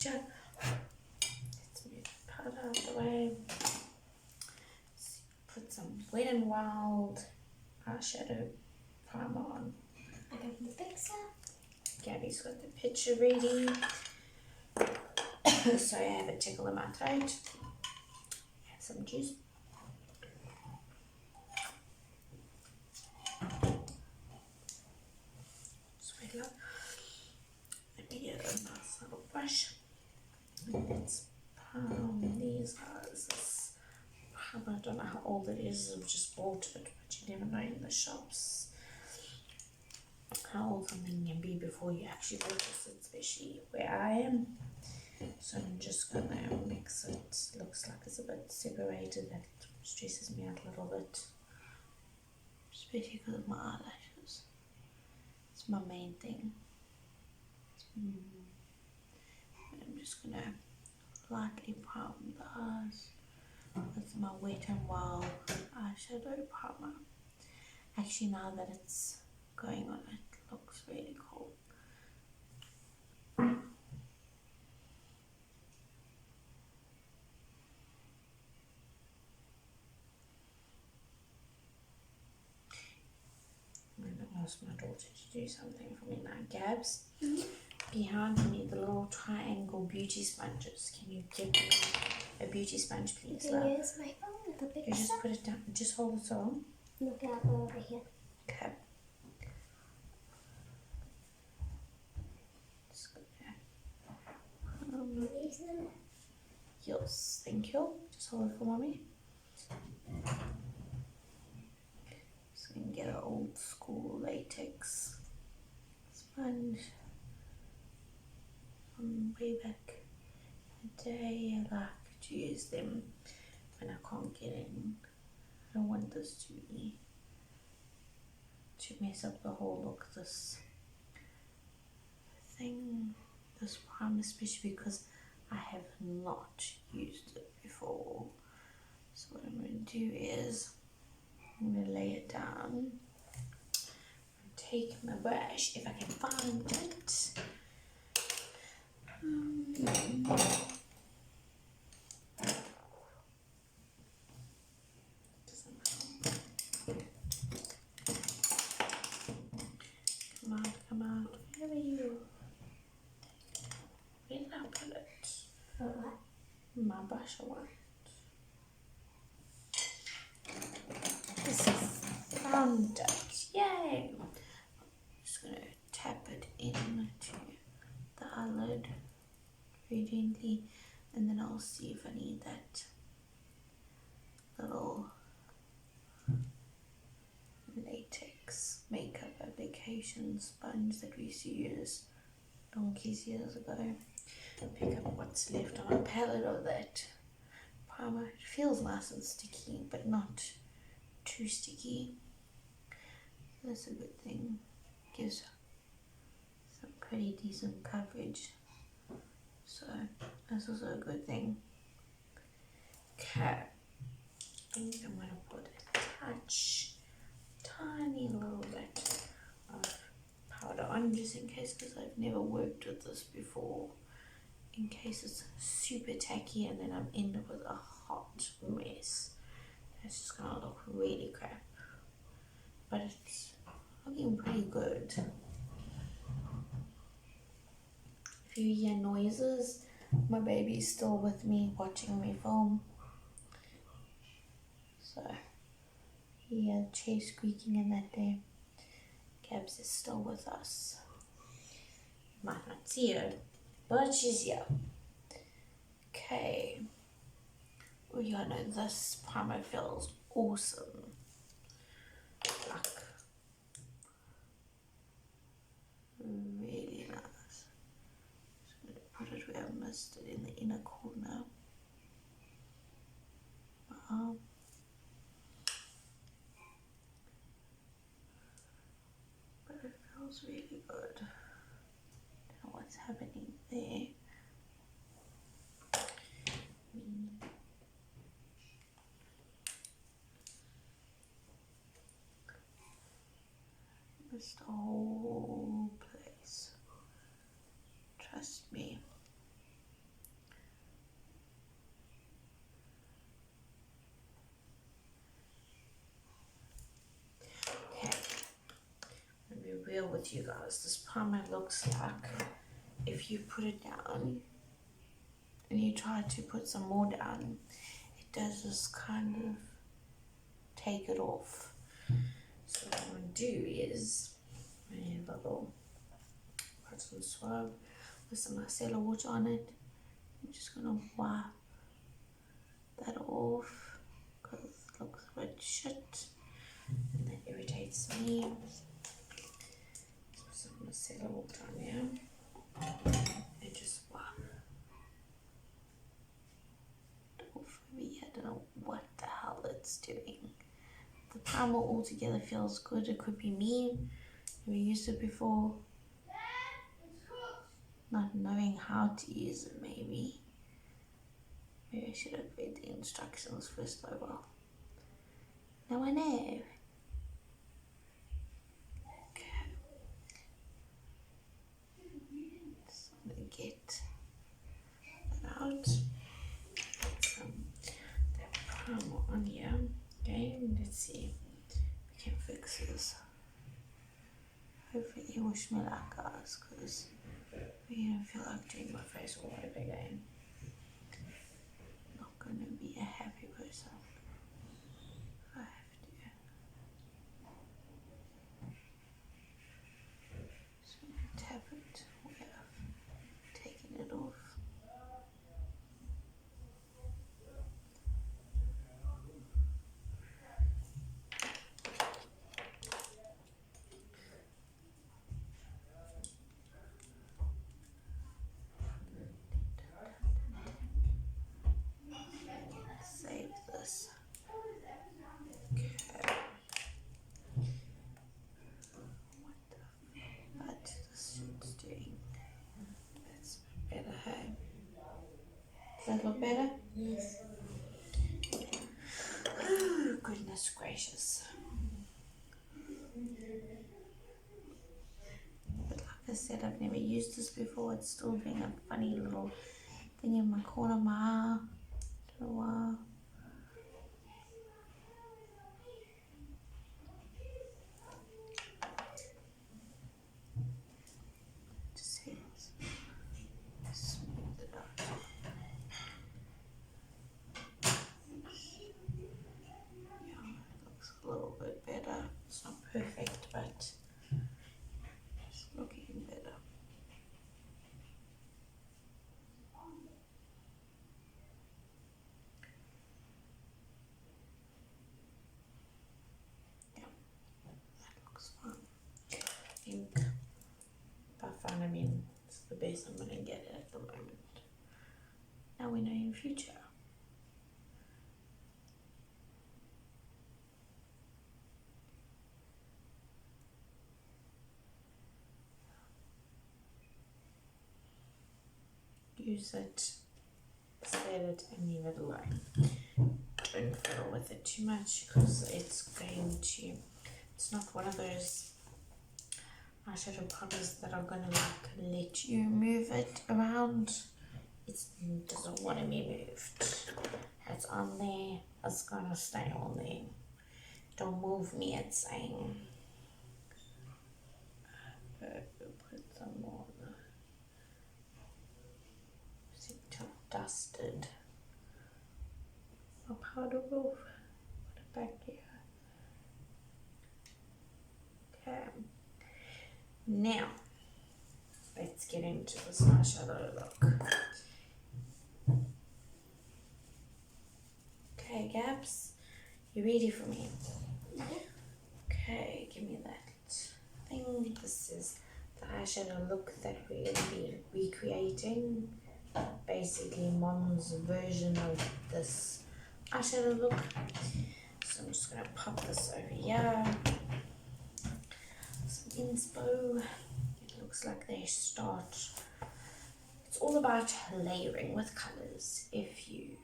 Let's move the powder out of the way. Let's put some Wet n Wild eyeshadow primer on. I got the fixer. Gabby's got the picture ready. So I have a tickle in my throat. Have some juice. Sweet love. Let me get a nice little brush. Let's palm these guys. This palm, I don't know how old it is. I've just bought it, but you never know in the shops how old something can be before you actually purchase it, especially where I am. So I'm just gonna mix it. Looks like it's a bit separated. That stresses me out a little bit, especially because of my eyelashes. It's my main thing. I'm just gonna lightly prime the eyes with my Wet n Wild eyeshadow primer. Actually, now that it's going on, it looks really cool. I'm going to ask my daughter to do something for me now. Gabs, behind me, the little triangle beauty sponges. Can you give me a beauty sponge, please? You can use my phone with the picture. You just put it down. Just hold it on. Look out over here. Okay. Use them. Yes, thank you. Just hold it for mommy. Just gonna get an old school latex sponge from way back in the day. I like to use them when I can't get in. I don't want this to mess up the whole look of this thing, this primer, especially because I have not used it before. So what I'm going to do is I'm going to lay it down and take my brush, if I can find it. Come out, where are you? Where did I put it? What? My brush, I want. This is found it. Yay! I'm just gonna tap it into the eyelid very gently, and then I'll see if I need that little latex makeup application sponge that we used to use donkeys years ago. Pick up what's left on my palette of that primer. It feels nice and sticky, but not too sticky. That's a good thing. Gives some pretty decent coverage. So that's also a good thing. Okay. I think I'm gonna put a tiny little bit of powder on, just in case, because I've never worked with this before. In case it's super tacky and then I'm in with a hot mess. It's just gonna look really crap. But it's looking pretty good. If you hear noises, my baby's still with me watching me film. So you hear the chair squeaking in that there. Gabs is still with us. You might not see her, but she's here. Okay. Oh yeah, no, this primer feels awesome. Like, really nice. Just going to put it where I missed it, in the inner corner. But it feels really good. Don't know what's happening there. Missed the whole place. Trust me. with you guys. This primer looks like if you put it down and you try to put some more down, it does this kind of take it off. So what I'm going to do is a little cotton swab with some micellar water on it. I'm just going to wipe that off because it looks a bit shit and that irritates me. So some micellar water on here and just wipe it off over here. I don't know what the hell it's doing. The primer altogether feels good. It could be me. Never used it before. Not knowing how to use it, maybe. Maybe I should have read the instructions first over. Now I know. Okay. So I'm going to get that out. Some that primer on here. Okay, let's see if we can fix this. Hopefully you wish me luck, guys, because I don't feel like doing my face all over again. Not gonna be a happy person. I have to. So I'm gonna tap it where I've taken it off. Save this. Okay. What this shit's doing. That's better, hey? Does that look better? Yes. Oh, goodness gracious. But like I said, I've never used this before. It's still doing a funny little thing in my corner of my eye. Don't know why. Just see this. Smooth it out. Yeah, it looks a little bit better. It's not perfect, but it's looking better. Yeah, that looks fine. I think by fine I mean it's the best I'm gonna get it at the moment. Now we know in future. Use it, set it, and leave it alone. Don't fiddle with it too much because it's going to. It's not one of those eyeshadow powders that are gonna like let you move it around. It doesn't want to be moved. It's on there. It's gonna stay on there. Don't move me. It's saying. Put some more. Seem to have dusted my powder off. Put it back here. Okay. Now, let's get into this eyeshadow look. Okay, Gaps, you ready for me? Okay, give me that thing. This is the eyeshadow look that we're going to be recreating. Basically, Mom's version of this eyeshadow look. So I'm just going to pop this over here. Some inspo. It looks like they start. It's all about layering with colors. If you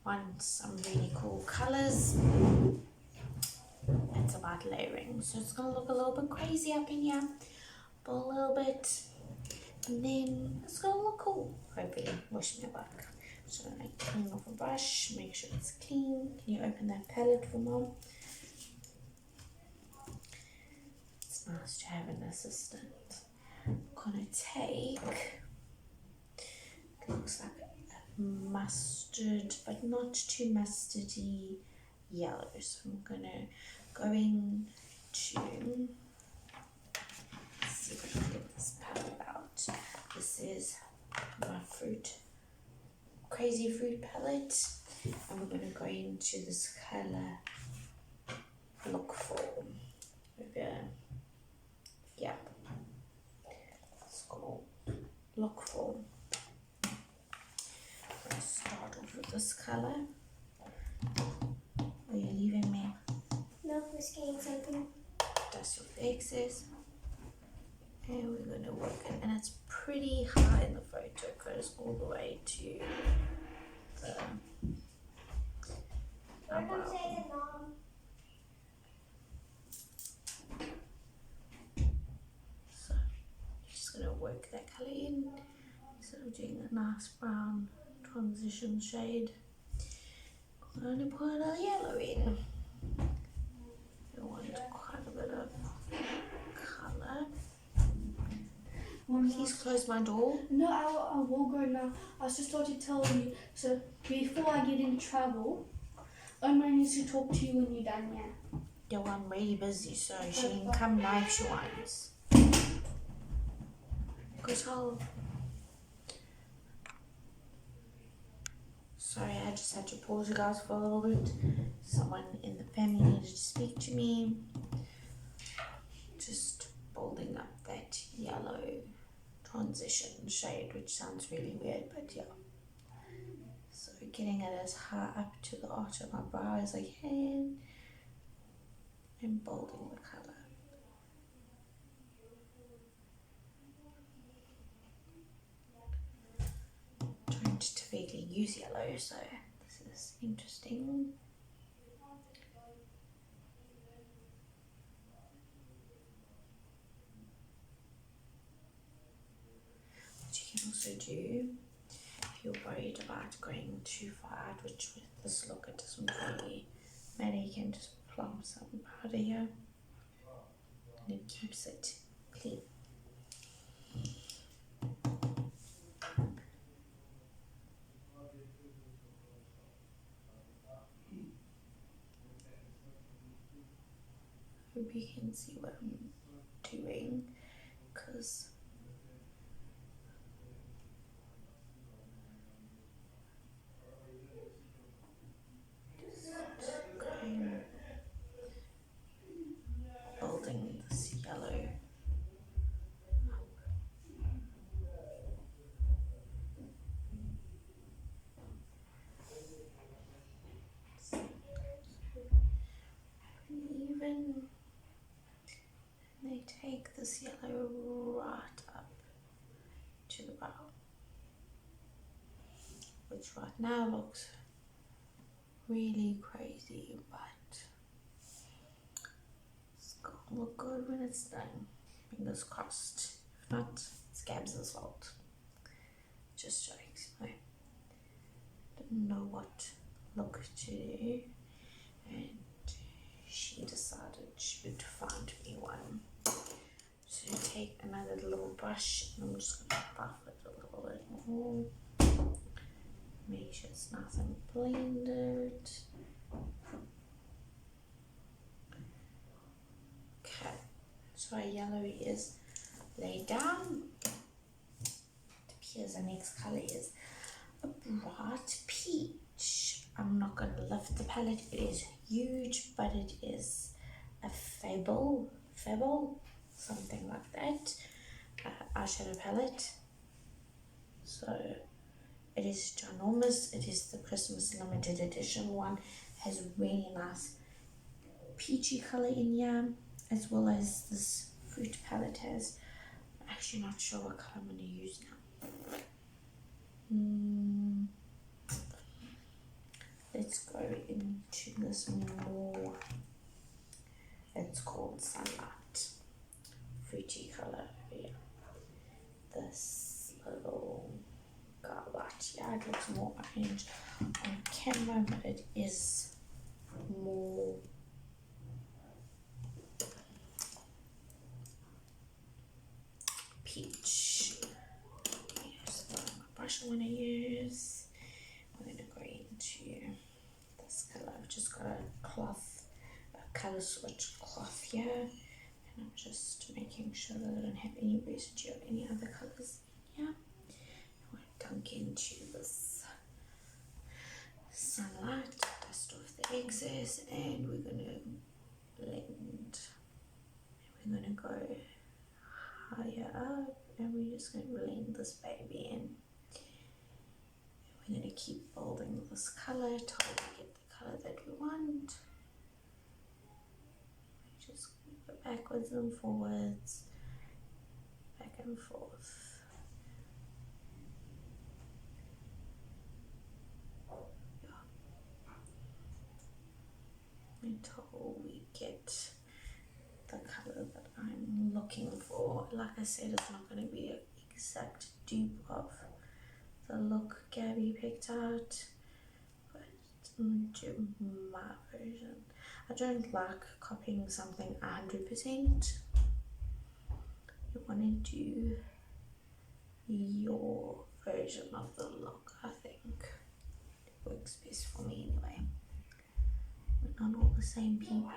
want some really cool colors, it's about layering. So it's going to look a little bit crazy up in here, but a little bit. And then it's going to look cool. Hopefully, wish me luck. So I'm going to clean off a brush, make sure it's clean. Can you open that palette for Mom? It's nice to have an assistant. I'm gonna take, it looks like a mustard, but not too mustardy yellow. So I'm gonna go in to see if I can get this palette out. This is my crazy fruit palette, and we're gonna go into this color Look For. Yeah, it's called Look For. I'm gonna start off with this color. Are you leaving me? No, this game's open. Dust off the excess. And we're gonna work it, and it's pretty high in the photo. It goes all the way to the Mom. So just gonna work that colour in. So I'm doing a nice brown transition shade. I'm gonna put a yellow in. I want quite a bit of colour. Please close my door. No, I will go now. I was just about to tell you. So before I get in trouble, Oma needs to talk to you when you're done here. Yeah, well, I'm really busy, so she can come now if she wants. Because sorry, I just had to pause you guys for a little bit. Someone in the family needed to speak to me. Just building up that yellow transition shade, which sounds really weird, but yeah. So getting it as high up to the arch of my brow as I can, and building the colour. Don't typically use yellow, so this is interesting. What you can also do, if you're worried about going too far out, which with this look it doesn't really matter, you can just plump some powder here, and it keeps it clean. Hope you can see what I'm doing, because building this yellow. Even they take this yellow right up to the brow, which right now looks really crazy, but it's gonna look good when it's done. Fingers crossed. If not, it's Gabs' fault. Just jokes. I didn't know what look to do, and she decided she would find me one. So take another little brush, and I'm just gonna buff it a little bit more. Make sure it's nice and blended. Okay, so our yellow is laid down. It appears the next color is a bright peach. I'm not gonna lift the palette, it is huge, but it is a fable, something like that, eyeshadow palette. So it is ginormous. It is the Christmas limited edition one. Has really nice peachy color in here, as well as this fruit palette has. I'm actually not sure what color I'm going to use now. Let's go into this more, it's called Sunlight, fruity color here. This little light, yeah, it looks more orange on camera, but it is more brush I want to use. I'm going to go into this colour. I've just got a colour switch cloth here, and I'm just making sure that I don't have any residue of any other colours in here. I want to dunk into this sunlight, dust off the excess, and we're going to blend. We're going to go higher up, and we're just going to blend this baby in. We're going to keep building this colour till we get the colour that we want. Just go backwards and forwards, back and forth. Yeah. Until we get the colour that I'm looking for. Like I said, it's not going to be an exact dupe of the look Gabby picked out, but I'm gonna do my version. I don't like copying something 100%. You want to do your version of the look. I think it works best for me anyway. We're not all the same people.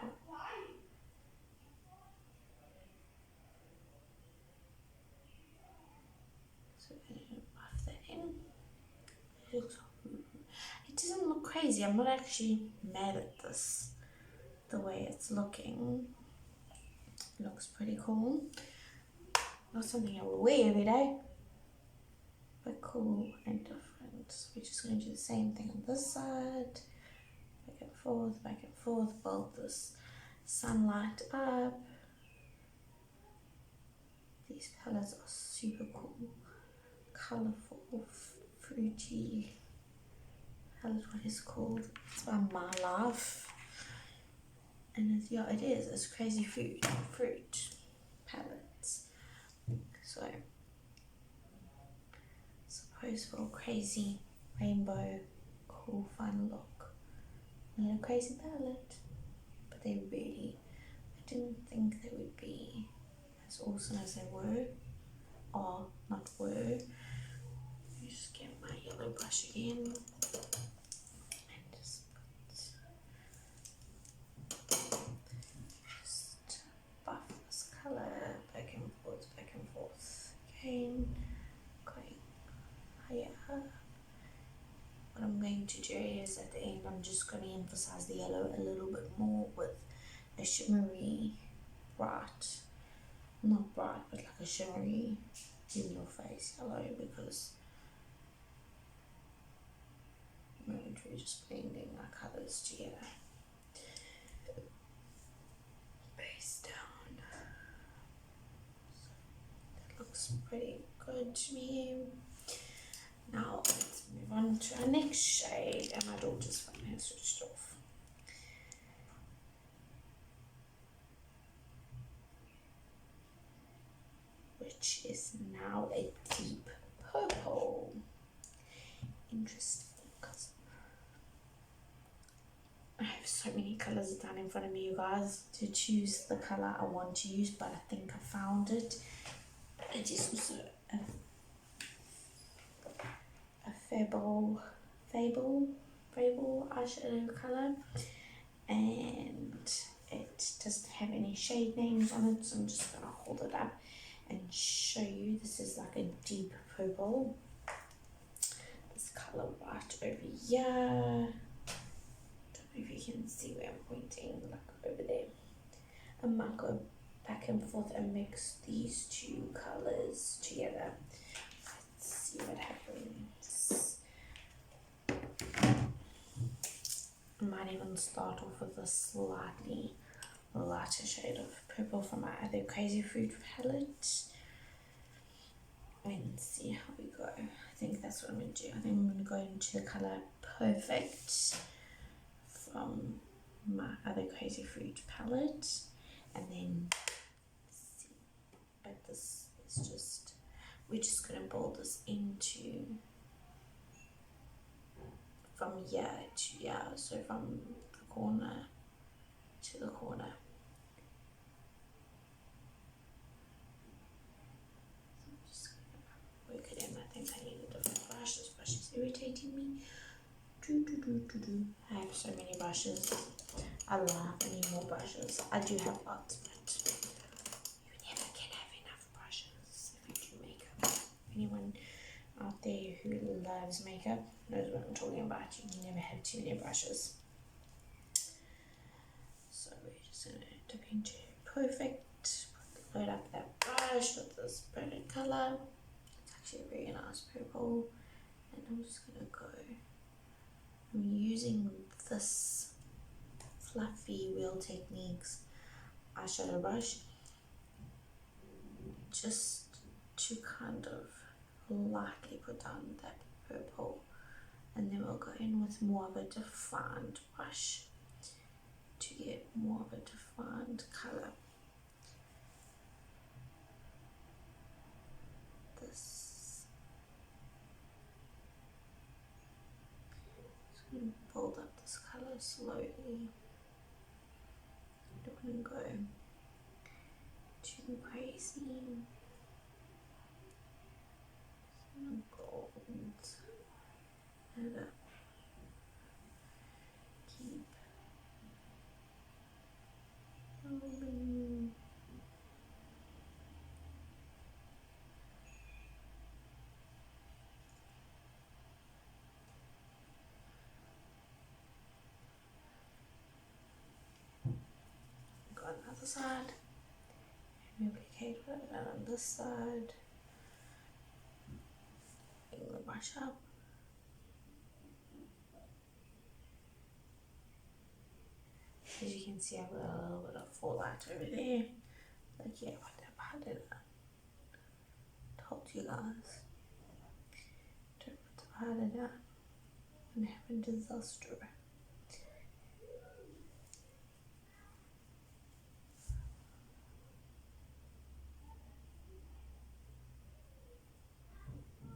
So I'm going to buff that in. It doesn't look crazy. I'm not actually mad at this, the way it's looking. It looks pretty cool. Not something I will wear every day, but cool and different. So we're just going to do the same thing on this side. Back and forth, build this sunlight up. These colours are super cool, colourful, fruity. That is what it's called. It's by My Life, and it's, yeah, it is. It's crazy fruit palettes. So suppose for a crazy rainbow, cool, fun look, need a crazy palette. But they really, I didn't think they would be as awesome as they were, or not were. Let me just get my yellow brush again. Back and forth again, going higher. What I'm going to do is at the end, I'm just going to emphasize the yellow a little bit more with a shimmery not bright, but like a shimmery in your face yellow, because we're just blending our colours together. Base down. Looks pretty good to me. Now let's move on to our next shade, and my daughter's phone has switched off. Which is now a deep purple. Interesting, because I have so many colours down in front of me, you guys, to choose the colour I want to use, but I think I found it. It is also a Fable eyeshadow colour, and it doesn't have any shade names on it, so I'm just going to hold it up and show you. This is like a deep purple, this colour right over here. Don't know if you can see where I'm pointing, like over there. I might go back and forth and mix these two colours together. Let's see what happens. I might even start off with a slightly lighter shade of purple from my other Crazy Fruit palette and see how we go. I think that's what I'm going to do. I think I'm going to go into the colour Perfect from my other Crazy Fruit palette, and then see. But this is just, we're just going to build this into from here to here, so from the corner to the corner. So I'm just going to work it in. I think I need a different brush. irritating me. I have so many brushes. I need more brushes. I do have lots, but you never can have enough brushes if you do makeup. Anyone out there who loves makeup knows what I'm talking about. You can never have too many brushes. So we're just going to dip into Perfect. Load up that brush with this burnt colour. It's actually a very nice purple. And I'm just going to go. I'm using this fluffy Real Techniques eyeshadow brush just to kind of lightly put down that purple, and then we'll go in with more of a defined brush to get more of a defined colour. This, just going to build up this colour slowly. Don't want to go too crazy. Some gold. And keep building. Go on the other side. Replicate what I've done on this side. Bring the brush up. As you can see, I've got a little bit of fallout over there. Like, yeah, what the part did I told you guys. Don't put the powder down and have a disaster.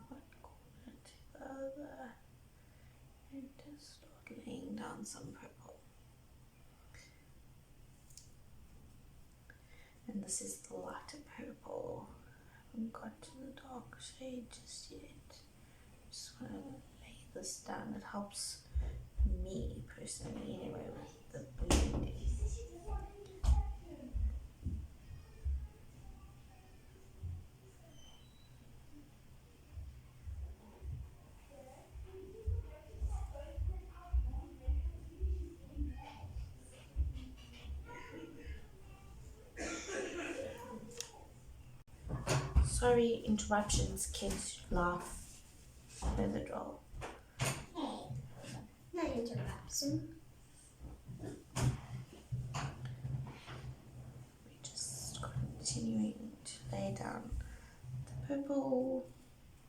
One corner to the other. And just start laying down some purple. And this is the lighter purple. I haven't got to the dark shade just yet. Just want to lay this down. It helps me personally anyway with the blending. Sorry, interruptions, kids laugh. Know the drill. No interruption. We're just continuing to lay down the purple,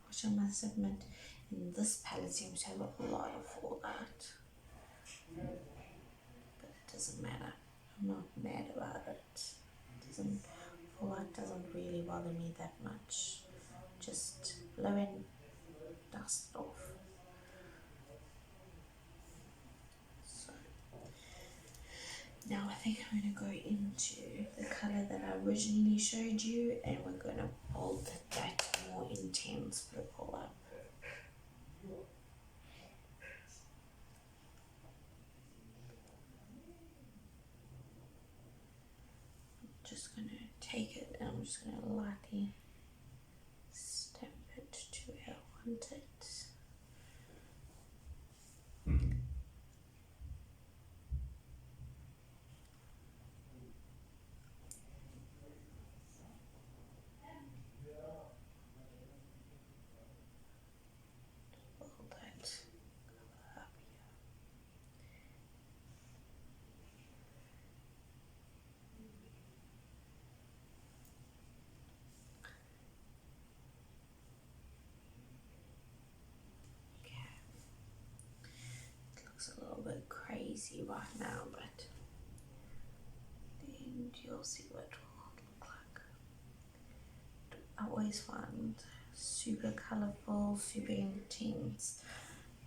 which I must admit, in this palette seems to have a lot of fallout. But it doesn't matter. I'm not mad about it. Fallout doesn't really bother me that much. Just blow and dust it off. So now I think I'm going to go into the colour that I originally showed you, and we're going to build that more intense purple up. Just going to take it and I'm just going to lightly stamp it to where I want it. Build that up here. Okay. It looks a little bit crazy right now, but then you'll see what it will look like. I always find super colourful, super intense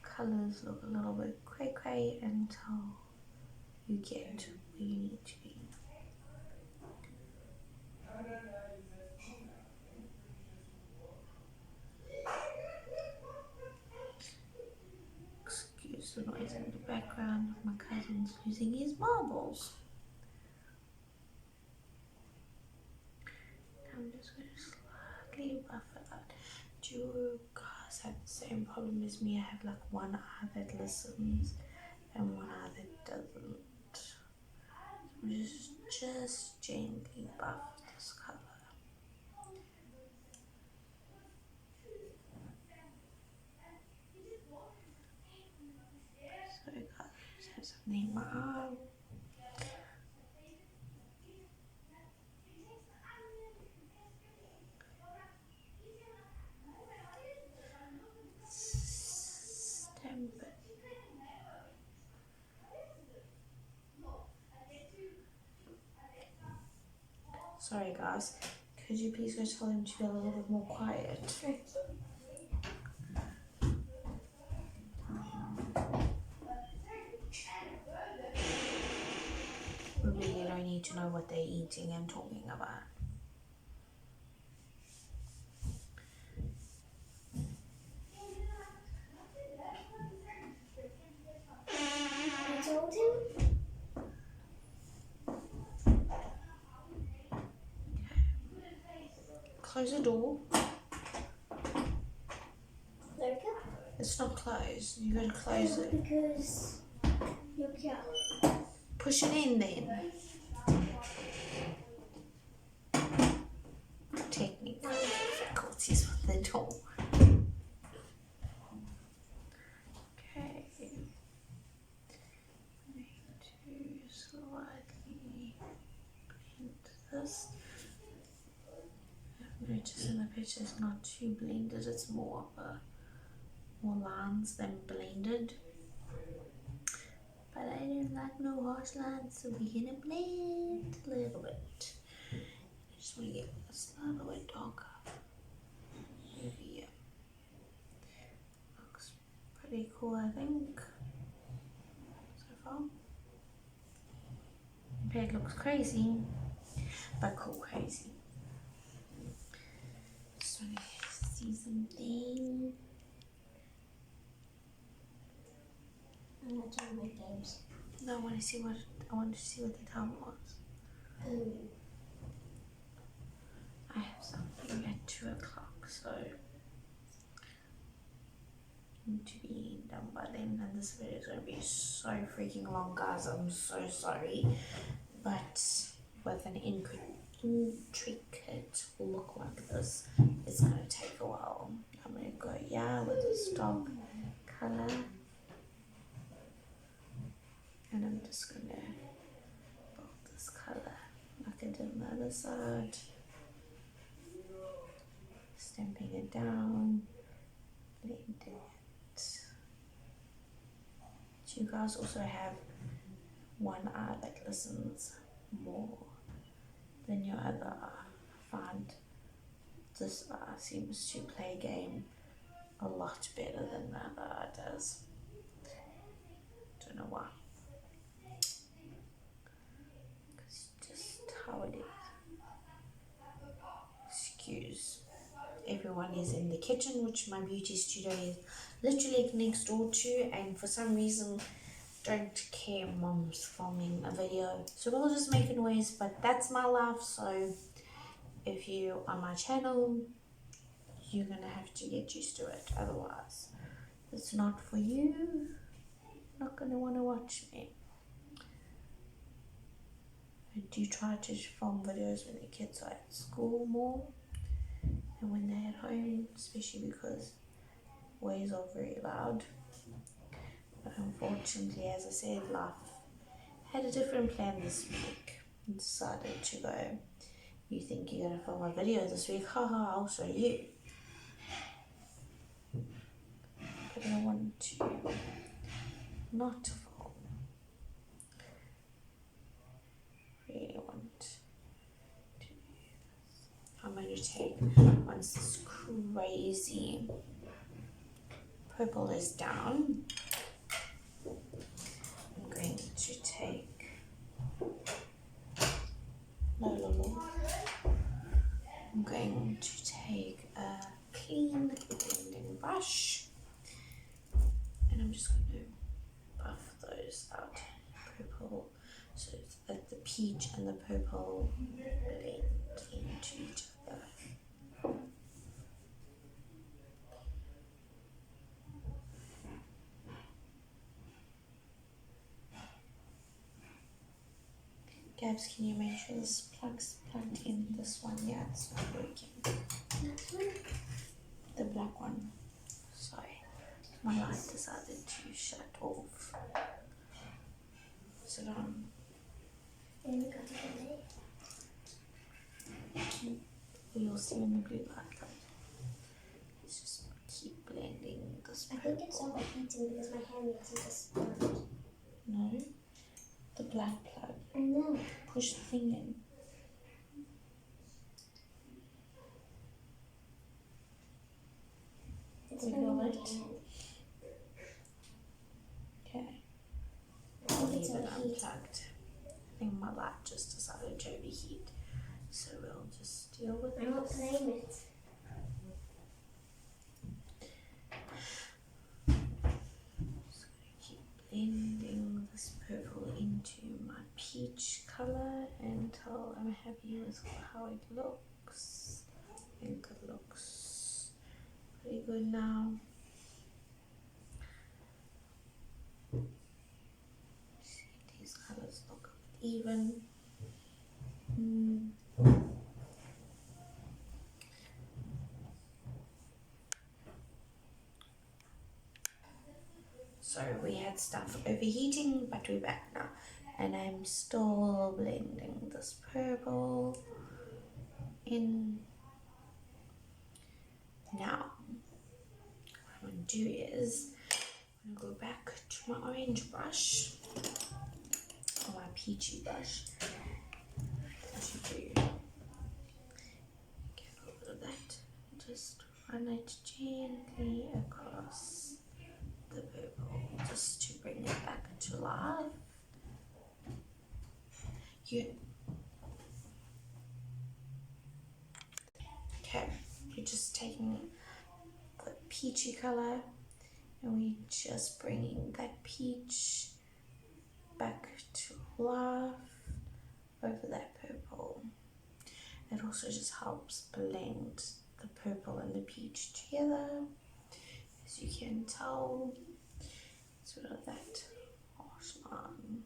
colours look a little bit cray until you get to where you need to be. the noise in the background of my cousin's losing his marbles. I'm just going to slightly buff it out. Do you guys have the same problem as me? I have like one eye that listens and one eye that doesn't. Just gently buff this color. So guys, I just have something in my eye. Stamp it. Sorry guys, could you please go tell him to be a little bit more quiet? We really don't need to know what they're eating and talking about. I told him. Close the door. There we go. It's not closed. You gotta close it. Because look here. Push it in then. Technical difficulties with the door. Okay. I need to slightly blend this. I've noticed in the picture it's not too blended, it's more lines than blended. But I don't like no harsh lines, so we're gonna blend a little bit. I just want to get this a little bit darker. Over here. Looks pretty cool, I think, so far. Okay, it looks crazy, but cool crazy. Just want to see something. I'm not trying to make games. No, I want to see what the time was. I have something at 2 o'clock, so need to be done by then, and this video is going to be so freaking long, guys. I'm so sorry, but with an intricate look like this, it's going to take a while. I'm going to go with the stock color, and I'm just going to build this color like I did on the other side. Stamping it down, blending it. Do you guys also have one eye that listens more than your other eye? I find this eye seems to play a game a lot better than the other eye does. Don't know why. It's just how it is. Excuse. Everyone is in the kitchen, which my beauty studio is literally next door to, and for some reason don't care mom's filming a video, so we'll just make a noise, but that's my life. So if you on my channel, you're gonna have to get used to it, otherwise it's not for you. You're not gonna want to watch me. I do try to film videos when the kids are at school more and when they're at home, especially because waves are very loud. But unfortunately, as I said, life had a different plan this week and decided to go, you think you're going to film a video this week? Haha, I'll show you. But I want to not film. Really want to do this. I'm going to take, once this crazy purple is down, I'm going to take I'm going to take a clean blending brush, and I'm just going to shadows out. Purple, so that the peach and the purple blend into each other. Gabs, can you make sure this plug's plugged in? This one, yeah, it's not working. This one? The black one. Sorry, my light decided to shut off. Is it on? Then we got it away. You'll see when the blue light comes. Let's just keep blending this I purple. think it's overheating because my hand isn't just burned. No, the black plug. I know. Push the thing in. It's We burning got my it. hand. Okay. I I'll think it's leave it overheating. unplugged. I think my light just decided to overheat. So we'll just deal with I'm not this. playing it. Just gonna keep blending this purple into my peach color until I'm happy with how it looks. I think it looks pretty good now. See, these colors look even. So we had stuff overheating, but we're back now. And I'm still blending this purple in. Now, what I'm going to do is, I'm going to go back to my orange brush, or my peachy brush. What you do, get a little bit of that, just run it gently across the purple, just to bring it back to life. Okay, you're just taking the peachy color and we're just bringing that peach back to life over that purple. It also just helps blend the purple and the peach together. As you can tell, sort of that harsh line.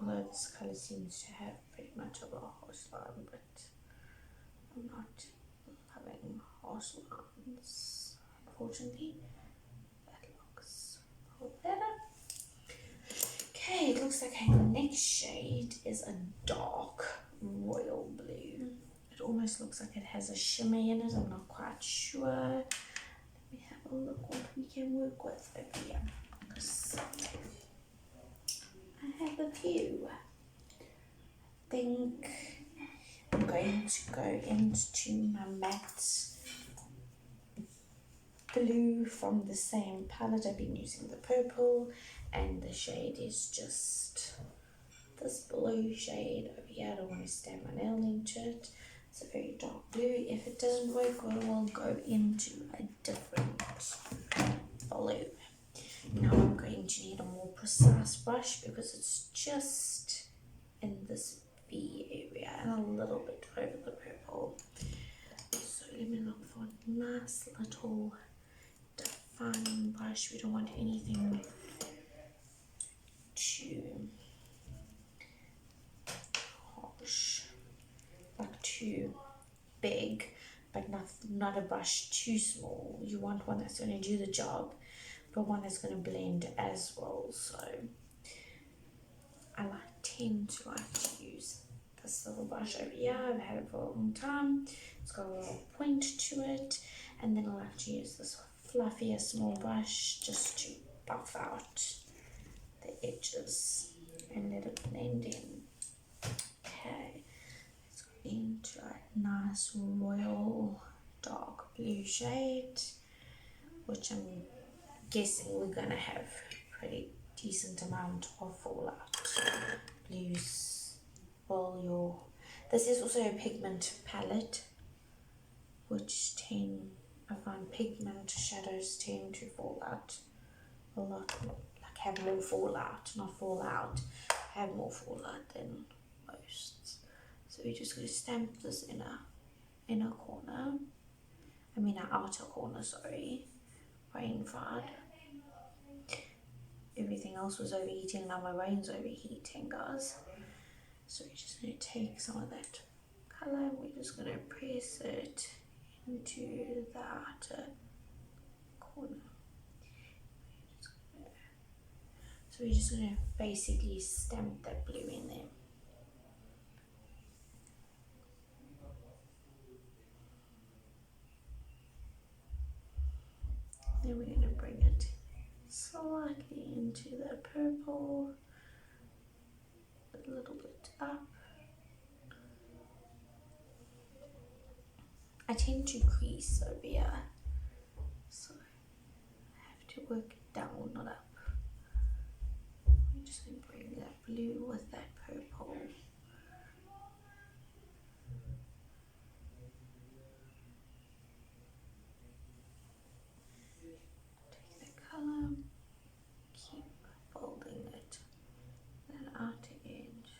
Although this colour seems to have pretty much of a harsh line, but I'm not loving harsh lines, unfortunately. That looks a little better. Okay, it looks like our next shade is a dark royal blue. It almost looks like it has a shimmer in it, I'm not quite sure. Let me have a look what we can work with over here. I have a few. I think I'm going to go into my matte blue from the same palette. I've been using the purple, and the shade is just this blue shade over here. I don't want to stab my nail into it. It's a very dark blue. If it doesn't work, we will go into a different blue. Now I'm going to need a more precise brush because it's just in this V area and a little bit over the purple. So let me look for a nice little defining brush. We don't want anything too harsh, like too big, but not a brush too small. You want one that's going to do the job, but one that's going to blend as well. So I tend to like to use this little brush over here. I've had it for a long time. It's got a little point to it, and then I like to use this fluffier small brush just to buff out the edges and let it blend in. Okay, let's go into a nice royal dark blue shade, which I'm guessing we're gonna have pretty decent amount of fallout. Blues, well, this is also a pigment palette, which I find pigment shadows tend to fall out a lot, like have more fallout, not fallout, have more fallout than most. So we're just going to stamp this inner corner, our outer corner, sorry, brain fried. Everything else was overheating, now my brain's overheating, guys. So we're just going to take some of that colour and we're just going to press it into the outer corner. So we're just going to basically stamp that blue in there. Then we're going to bring it slightly into the purple, a little bit up. I tend to crease over here, so I have to work down, not up. I'm just going to bring that blue with that purple. Take the colour, keep folding it, that outer edge.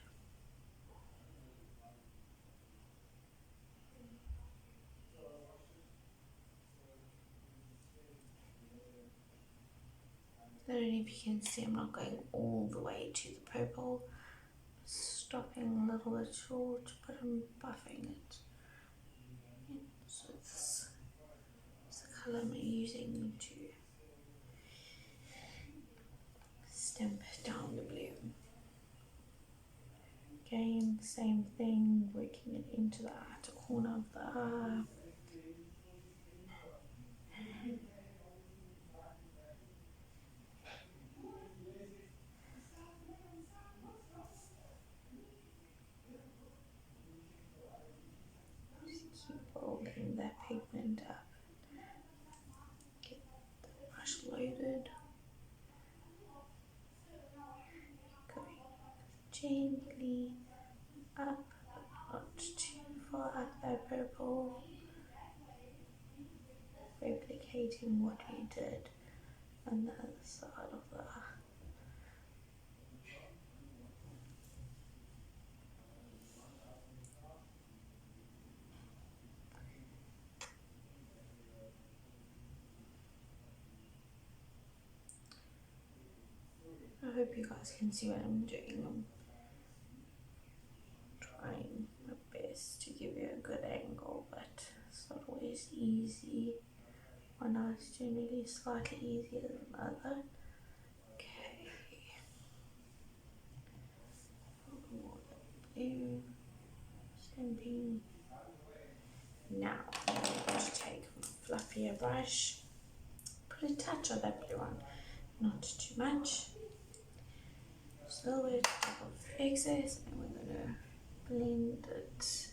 I don't know if you can see, I'm not going all the way to the purple, stopping a little bit short, but I'm buffing it. So this is the colour I'm using to stamp down the blue. Again, same thing, working it into the outer corner of the eye. Just keep building that pigment up. Get the brush loaded. Going gently up, not too far up that purple. Replicating what we did on the other side of the eye. I hope you guys can see what I'm doing. I'm trying my best to give you a good angle, but it's not always easy. One eye is generally slightly easier than the other. Okay. More blue. Stamping. Now I'm going to take a fluffier brush. Put a touch of that blue on, not too much. Just a little bit of excess, and we're going to blend it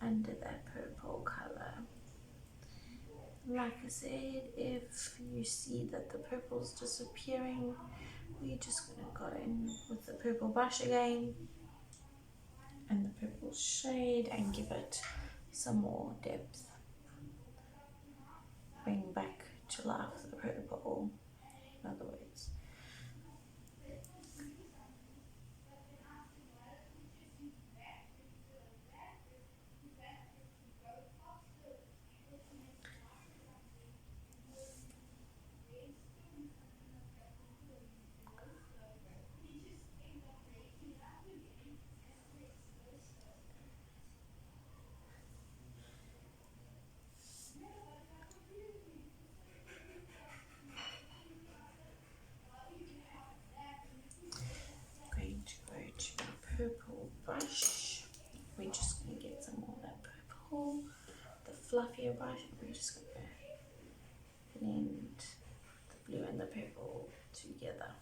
under that purple color. Like I said, if you see that the purple's disappearing, we're just going to go in with the purple brush again and the purple shade and give it some more depth. Bring back to life the purple, in other words. Going to go to my purple brush. We're just going to get some more of that purple, the fluffier brush, and we're just going to blend the blue and the purple together.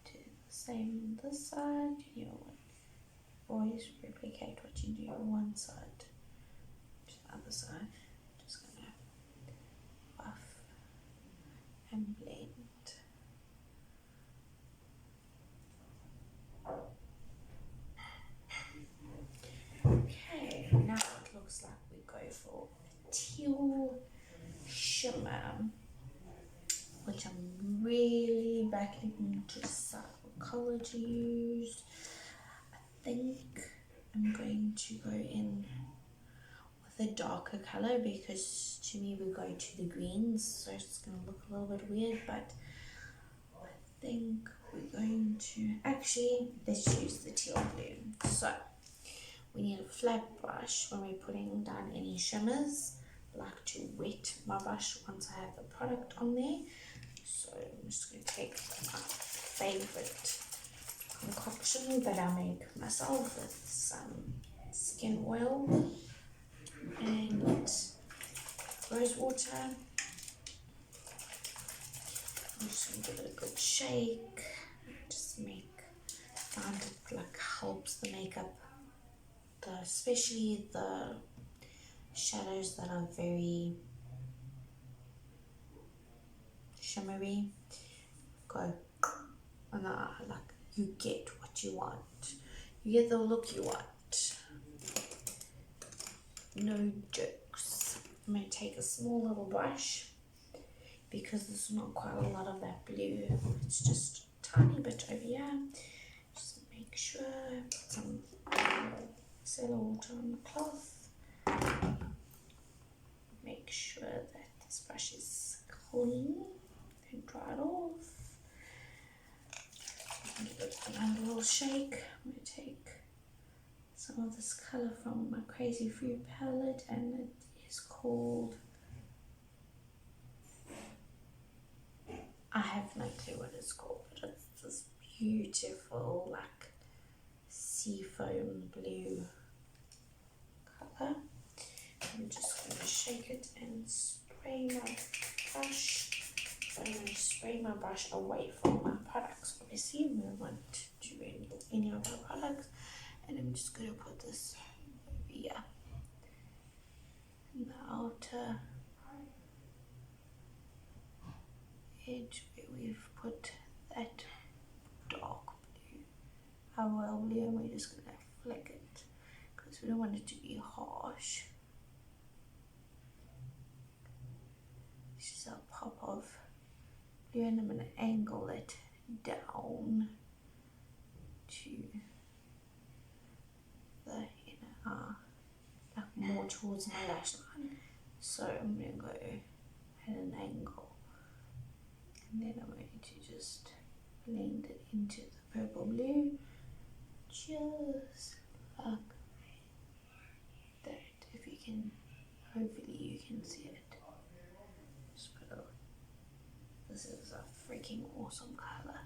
Do the same on this side. You always replicate what you do on one side to the other side. Just gonna buff and blend. really battling to decide what color to use. I think I'm going to go in with a darker color because to me we go to the greens, so it's going to look a little bit weird, but I think we're going to actually let's use the teal blue. So we need a flat brush when we're putting down any shimmers. I like to wet my brush once I have the product on there. So I'm just going to take my favorite concoction that I make myself with some skin oil and rose water. I'm just going to give it a good shake. Just find it like helps the makeup, especially the shadows that are very shimmery. Go and like you get what you want. You get the look you want. No jokes. I'm going to take a small little brush because there's not quite a lot of that blue. It's just a tiny bit over here. Just make sure put some micellar water on the cloth. Make sure that this brush is clean and dry it off. Give it another little shake. I'm going to take some of this colour from my Crazy Fruit palette, and it is called, I have no clue what it's called, but it's this beautiful like seafoam blue colour. I'm just going to shake it and spray my brush. I'm going to spray my brush away from my products. Obviously, we want to do any of our products. And I'm just going to put this over here in the outer edge where we've put that dark blue, our royal blue, and we're just going to flick it because we don't want it to be harsh. This is a pop of blue, and I'm going to angle it down to the inner like more towards my lash line. So I'm going to go at an angle, and then I'm going to just blend it into the purple blue, just like that. If you can, hopefully you can see it. Just put it. This is a freaking awesome color.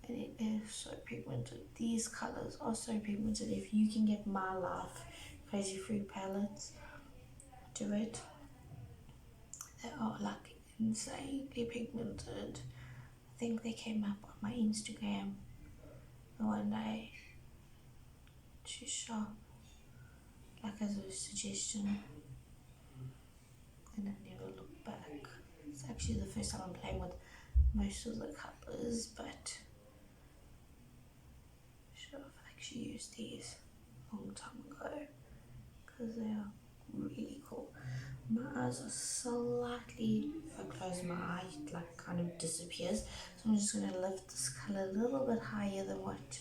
And it is so pigmented. These colors are so pigmented. If you can get My Life Crazy Fruit palettes, do it. They are like insanely pigmented. I think they came up on my Instagram the one day to shop, like as a suggestion, and I never looked back. It's actually the first time I'm playing with most of the colors, but should have actually used these a long time ago because they are really cool. My eyes are slightly, if I close my eye, it like kind of disappears. So I'm just going to lift this color a little bit higher than what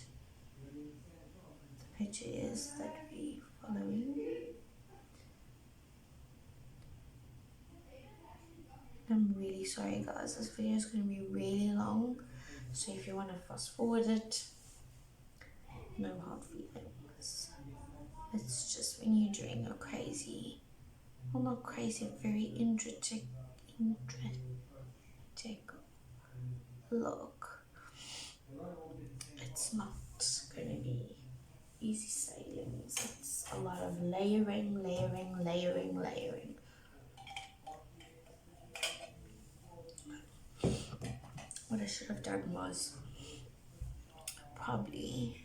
the picture is that we're following. I'm really sorry guys, this video is going to be really long. So if you want to fast forward it, no hard feelings. It's just when you're doing a crazy, well not crazy, a very intricate look. It's not going to be easy sailings. It's a lot of layering. What I should have done was probably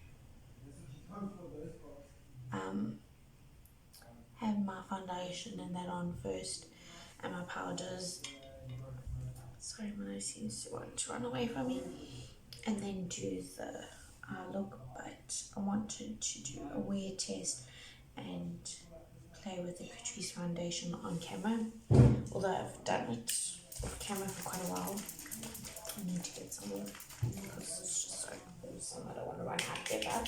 have my foundation and that on first, and my powders. Sorry, my nose seems to want to run away from me. And then do the look, but I wanted to do a wear test and play with the Catrice foundation on camera, although I've done it off camera for quite a while. I need to get some more because it's just so awesome. I don't want to run out ever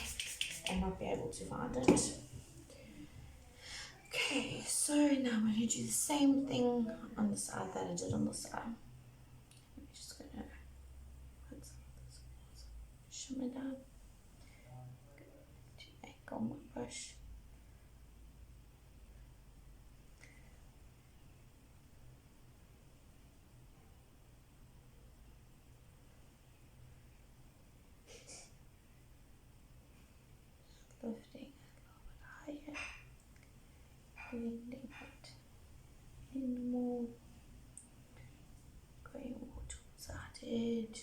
and not be able to find it. Okay, so now I'm going to do the same thing on the side that I did on the side. I'm just going to put some of this shimmer down to make on my brush. Lifting a little bit higher, blending it in more, going more towards that edge,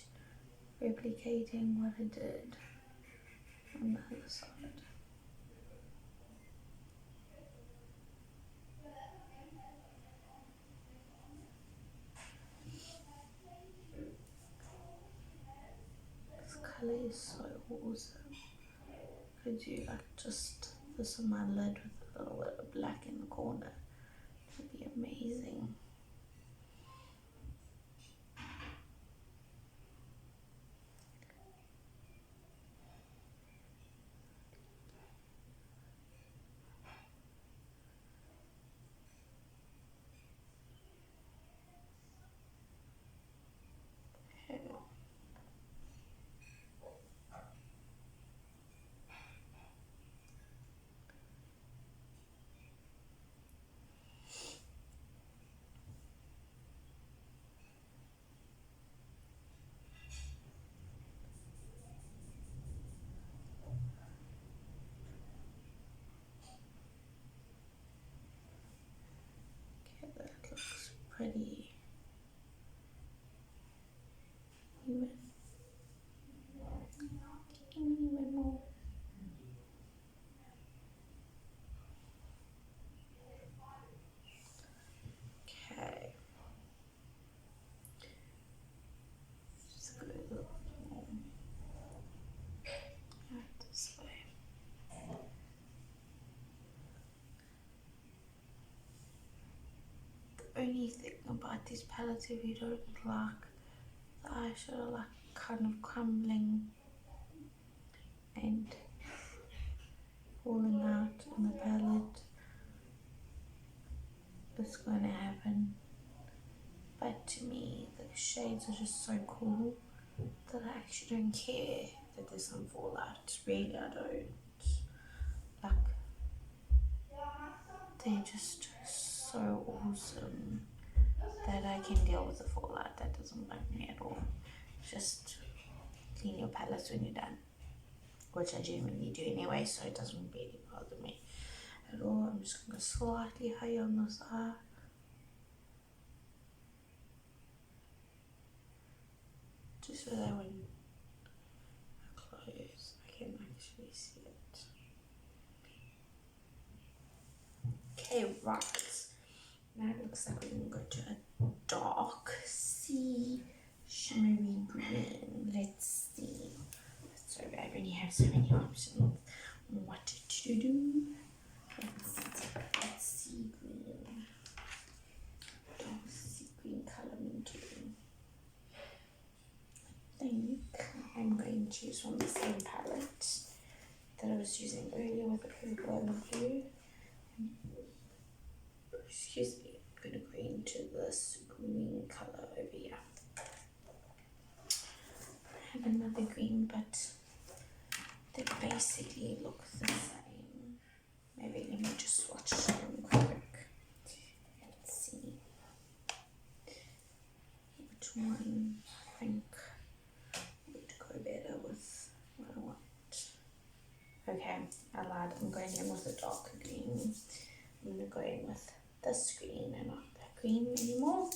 replicating what I did on the other side. This colour is so awesome. Could do like just this on my lid with a little bit of black in the corner. It would be amazing. Okay, that looks pretty even. Even more. Okay. Just go a little bit more. Right this way. The only thing about these palettes, if you don't like the eyeshadow like kind of crumbling and falling out on the palette, it's going to happen. But to me, the shades are just so cool that I actually don't care that there's some fallout. Really, I don't. Like, they're just so awesome that I can deal with the fallout. That doesn't bug me at all. Just clean your palettes when you're done, which I genuinely do anyway, so it doesn't really bother me at all. I'm just going to go slightly higher on this eye. Just so that when I close, I can actually see it. Okay, right. Now it looks like we're going to go to a dark sea shimmery green. Let's see. So I already have so many options on what to do. Let's see green. Dark sea green color into. I think I'm going to use from the same palette that I was using earlier with the purple and the blue. Excuse me, I'm going to go into this green color over here. I have another green, but they basically look the same. Maybe let me just swatch them quick. Let's see which one I think would go better with what I want. Okay, I lied. I'm going in with a darker green. I'm going to go in with this green and not that green anymore.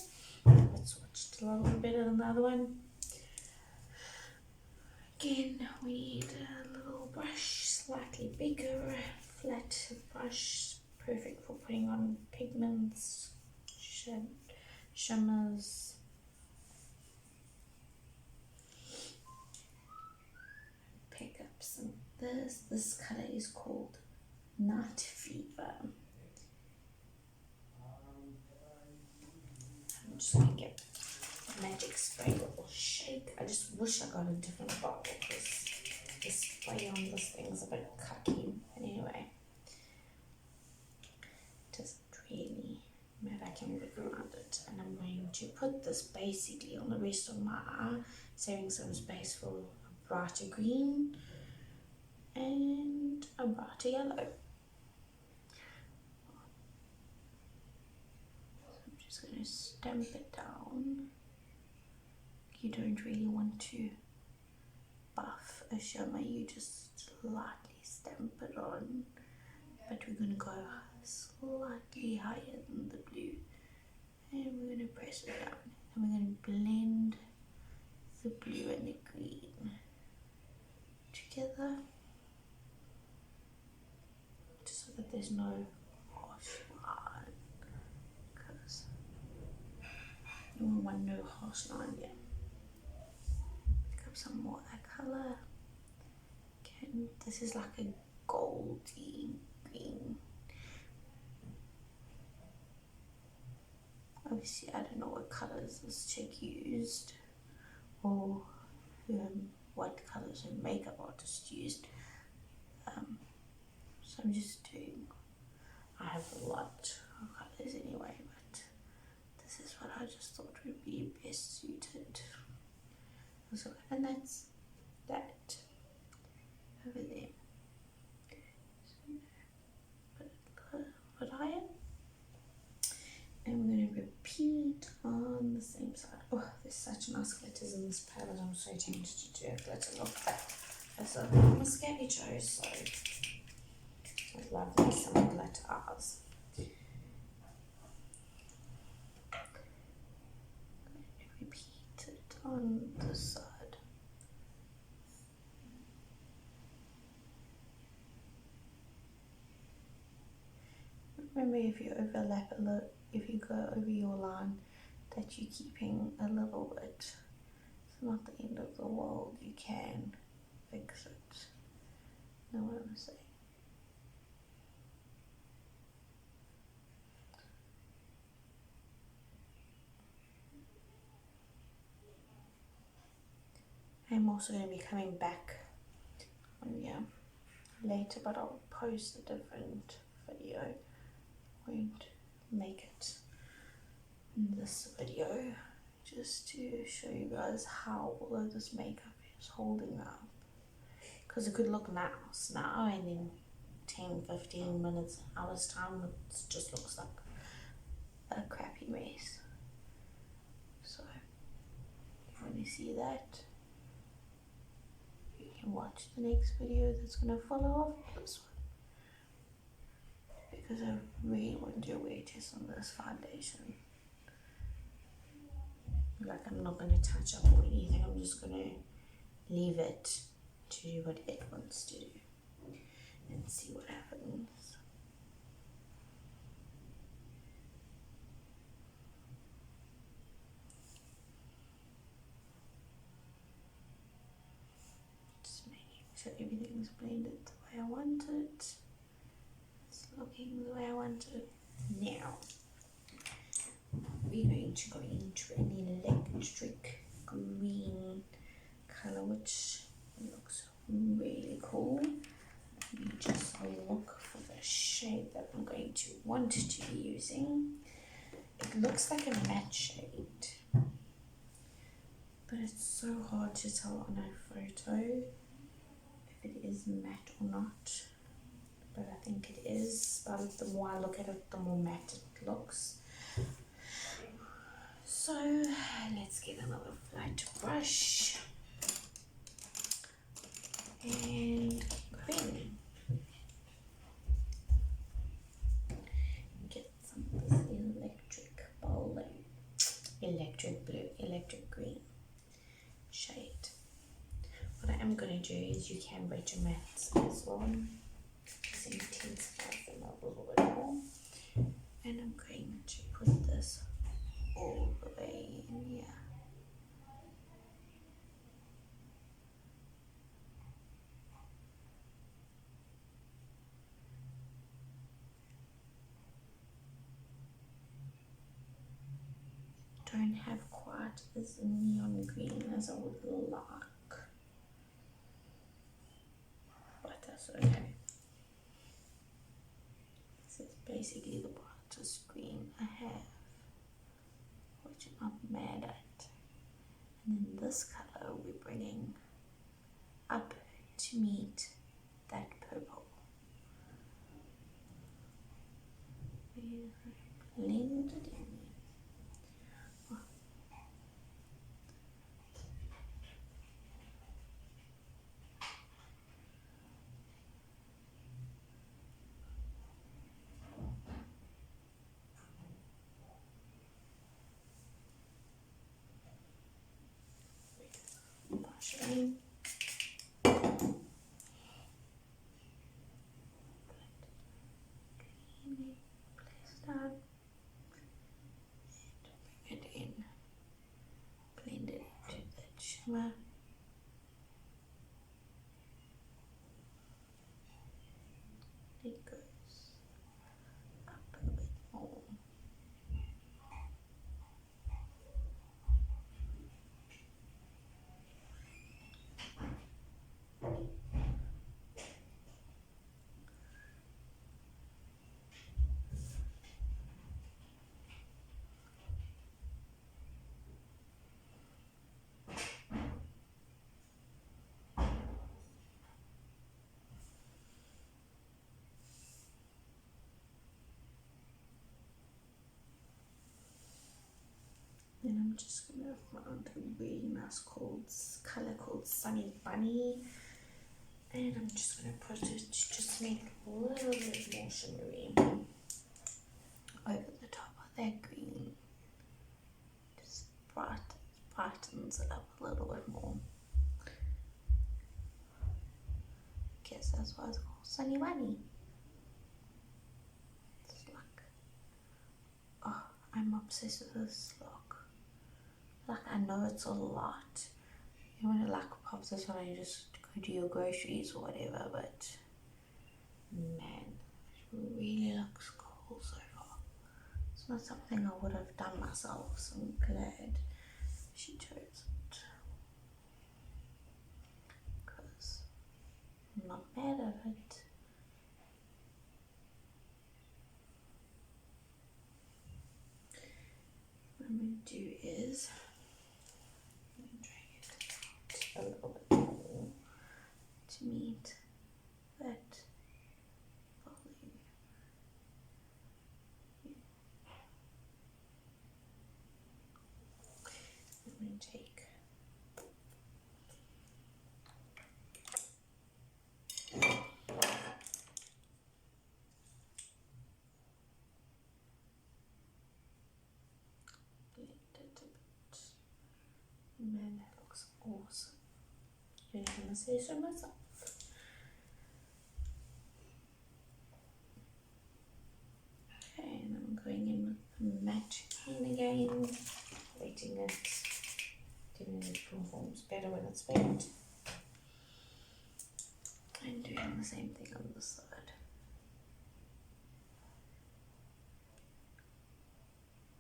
Let's swatch it a little better than the other one. Again, we need a little brush, slightly bigger, flat brush, perfect for putting on pigments, shimmers. Pick up some of this. This color is called Night Fever. I'm just going to get magic spray will shake. I just wish I got a different bottle because the spray on this thing's a bit cucky. Anyway, just really, maybe I can work around it. And I'm going to put this basically on the rest of my eye, saving some space for a brighter green and a brighter yellow. I'm just going to stamp it down. You don't really want to buff a shimmer, you just lightly stamp it on, but we're going to go slightly higher than the blue, and we're going to press it down, and we're going to blend the blue and the green together, just so that there's no harsh line, because we want no harsh line here. Pick up some more of that colour. Okay, this is like a goldy green. Obviously, I don't know what colours this chick used, or what colours her makeup artist used. So I'm just doing, I have a lot of colours anyway, but this is what I just thought would be best suited. So, and that's that over there. So, put it a little bit higher. And we're going to repeat on the same side. Oh, there's such nice glitters in this palette. I'm so tempted to do a glitter look, but as I'm a scanny Joe, so I'd love me some glitter eyes. Repeat it on this side. Remember, if you overlap a little, if you go over your line, that you're keeping a little bit. It's not the end of the world. You can fix it. You know what I'm saying? I'm also going to be coming back on here later, but I'll post a different video. I won't make it in this video, just to show you guys how all of this makeup is holding up, because it could look nice now, and in 10-15 minutes, hours time, it just looks like a crappy mess. So if you want to see that, you can watch the next video that's going to follow off this one, because I really want to do a wear test on this foundation. Like, I'm not going to touch up or anything, I'm just going to leave it to do what it wants to do and see what happens. Just making sure everything's blended the way I want it. It's looking the way I want it. Now we're going to go into an electric green color, which looks really cool. You just look for the shade that I'm going to want to be using. It looks like a matte shade, but it's so hard to tell on a photo if it is matte or not, but I think it is. But the more I look at it, the more matte it looks. So let's get another flat brush and green. Get some of this electric bowling, electric blue, electric green shade. What I am going to do is, you can rate your mattes as well, just intensify them a little bit more, and I'm going to put this all the way in here. Don't have quite quite as neon green as I would like, but that's okay. This is basically the brightest green I have, which I'm not mad at. And then this color we're bringing up to meet that purple. We blend it in. Brush it in. Place down and bring it in. Blend it into that shimmer. It goes up a bit more. Then I'm just going to find a really nice color called Sunny Bunny, and I'm just going to put it to just make it a little bit more shimmery over the top of that green. Just brightens it up a little bit more. Guess that's why it's called Sunny Bunny. It's like, oh, I'm obsessed with this look. Like, I know it's a lot. You want to like pop this on and you just go do your groceries or whatever, but man, it really looks cool so far. It's not something I would have done myself, so I'm glad she chose it. Because I'm not mad at it. What I'm going to do is drag it out a little bit more to meet that volume. I'm going to take blend it a bit. Man, that looks awesome. You're not going to say so myself. Okay, and I'm going in with matte green again, wetting it, giving it performs better when it's wet, and doing the same thing on this side.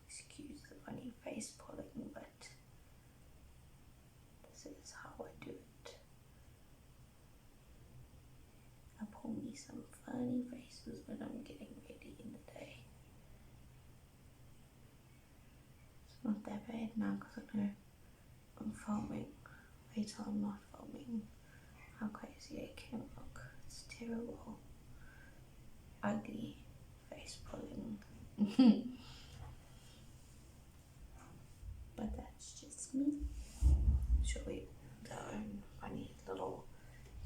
Excuse the funny face pulling, but this is how I do it. I pull me some funny faces when I'm getting ready in the day. It's not that bad now because I know I'm filming. Wait till I'm not filming. How crazy it can look. It's terrible. Ugly face pulling. But that's just me. Show you the funny little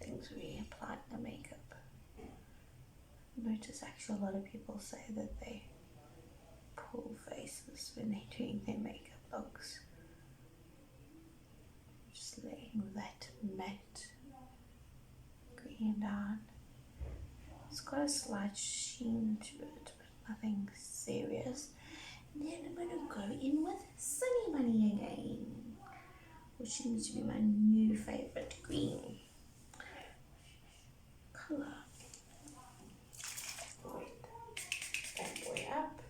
things we apply in the makeup. Notice actually a lot of people say that they pull faces when they're doing their makeup looks. Just laying that matte green down. It's got a slight sheen to it, but nothing serious. And then I'm going to go in with Sunny Bunny again, which seems to be my new favourite green colour. Wet that boy up.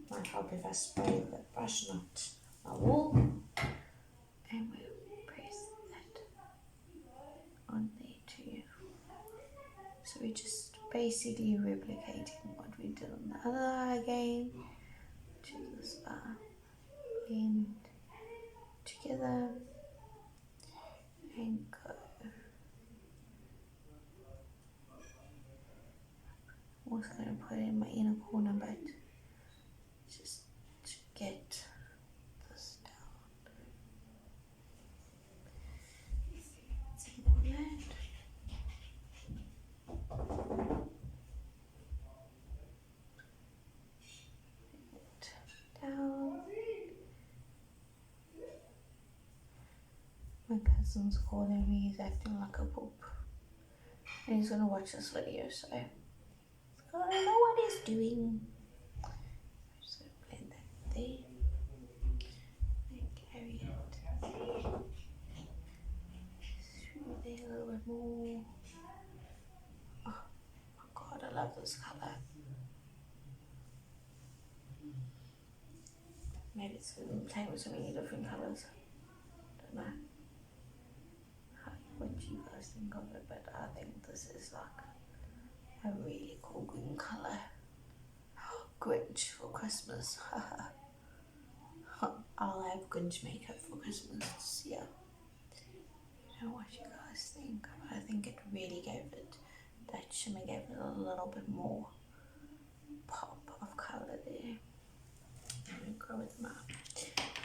Might help if I spray the brush, not my wall, and we'll press that on there too. So we're just basically replicating what we did on the other eye again, to this eye, blend together and go. I'm also going to put it in my inner corner, but just to get this down. Some more of that. Down. My cousin's calling me, he's acting like a poop. And he's gonna watch this video, so I don't know what he's doing. I'm just gonna blend that there. And carry it through there a little bit more. Oh my god, I love this colour. Maybe it's because I'm playing with so many different colours. Don't know what you guys think of it, but I think this is like a really cool green colour. Grinch for Christmas. I'll have Grinch makeup for Christmas this year. I don't know what you guys think, but I think it really gave it, that shimmer gave it a little bit more pop of colour there. I'm going to go with my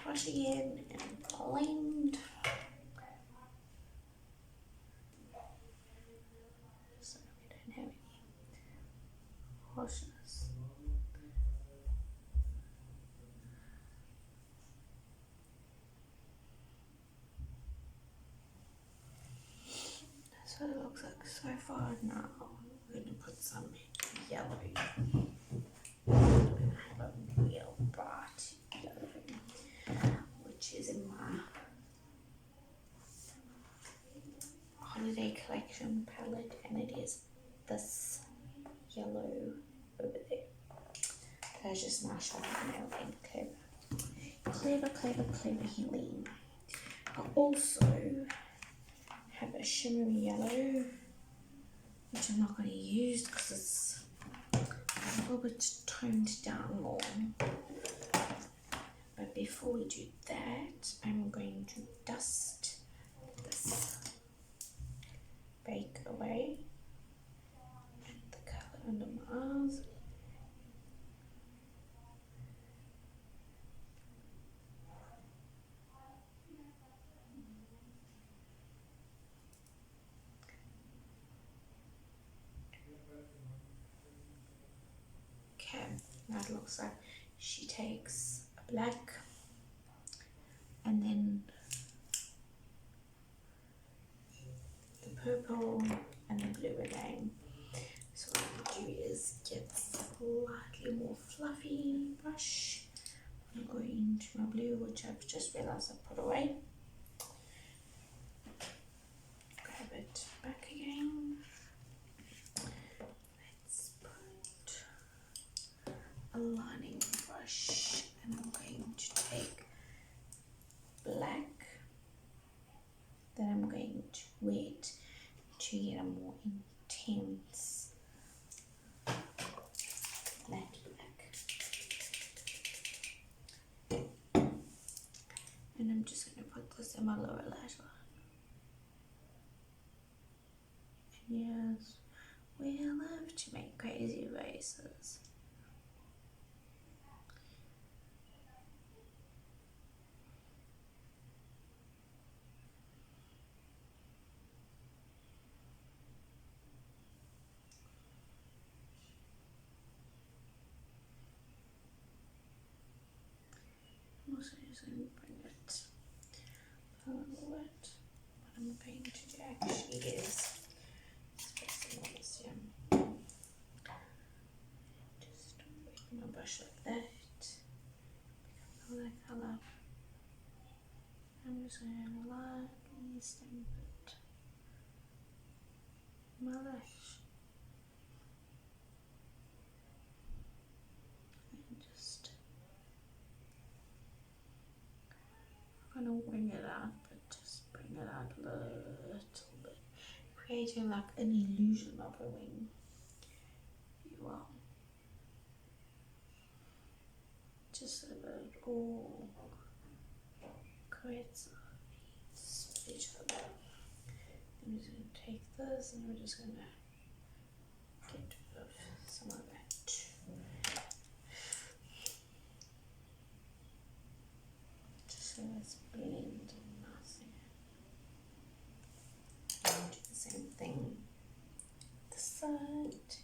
brush again and blend. So we don't have any harshness. That's what it looks like so far. Now we're going to put some yellow. I have a real bright yellow, which is in my holiday collection palette, and it is this yellow over there. That's just my shop nail and clever Helene. I also have a shimmery yellow, which I'm not going to use because it's a little bit toned down more. But before we do that, I'm going to dust this bake away and the colour under my eyes. Okay, now it looks like she takes a black and then the purple and the blue again. So what I do is get slightly more fluffy brush. I'm going into my blue, which I've just realized I put away. Grab it back again. Let's put a lining brush, and I'm going to take black, then I'm going to wet to get a more intense matte black. And I'm just going to put this in my lower lash line. And yes, we love to make crazy faces. I'm also just going to bring it a little bit. What I'm going to do actually is space all this here. Just wet my brush like that. Pick up another colour. I'm just going to lightly stamp it on my lash. And just trying to wing it out, but just bring it out a little bit, creating like an illusion of a wing. You are. Just so that it all creates each other. I'm just going to take this and we're just going to get rid of some of that. Just so it's blending nicely. And do the same thing this side.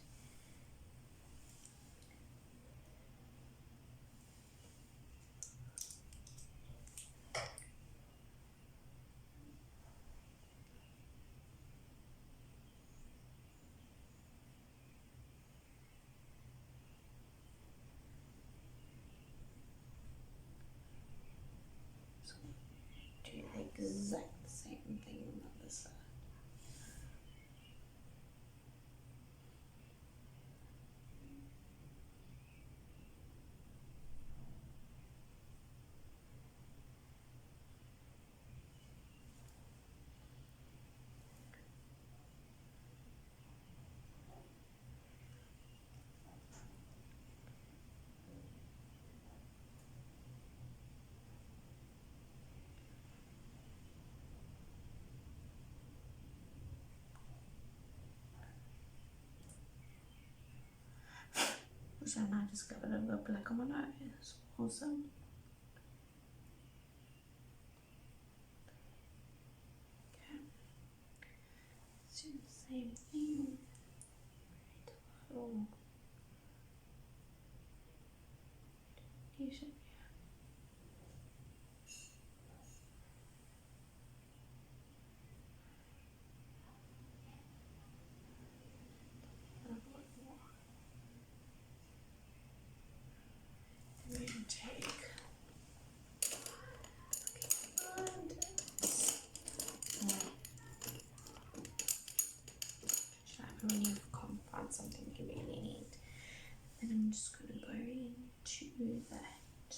Do the exact same thing on the other side. Which I now discovered I've got black on my nose. Awesome. Okay. Let's do the same thing. Oh. You should. Take when you can't find something you really need, then I'm just going to go into that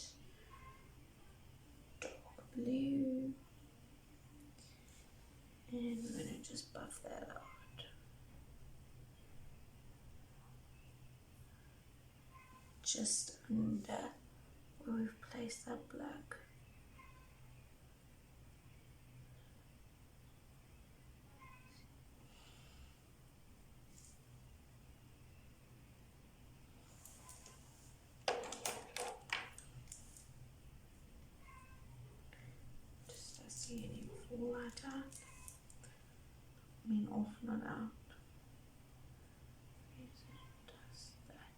dark blue and we're going to just buff that out. Just under where we've placed that black. Just to see any fall light out. I mean off, not out. Just that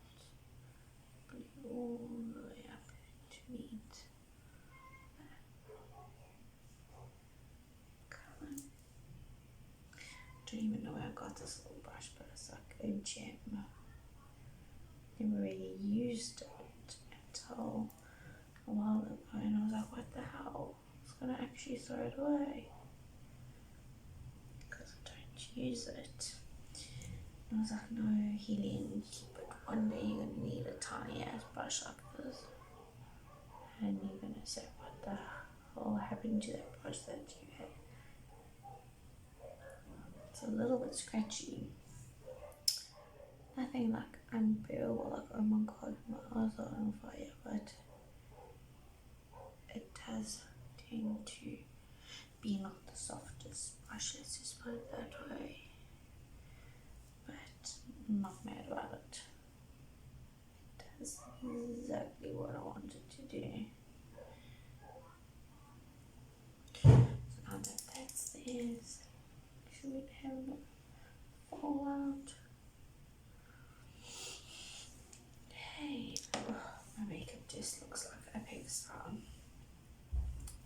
blue all the way up to meet that colour. Don't even know where I got this little brush, but it's like a gem. Never really used it until a while ago, and I was like, what the hell? I was gonna actually throw it away because I don't use it. And I was like, no, Helian, keep it. One day you're gonna need a tiny ass brush like this, and you're gonna say, what the hell happened to that brush that you had? It's a little bit scratchy. Nothing like unbearable, like oh my god, my eyes are on fire, but it does tend to be not the softest brush, let's just put it that way. But I'm not mad about it. It does exactly what I wanted to do. So now that that's there, should we have a fallout? Hey, my makeup just looks like a pigsty.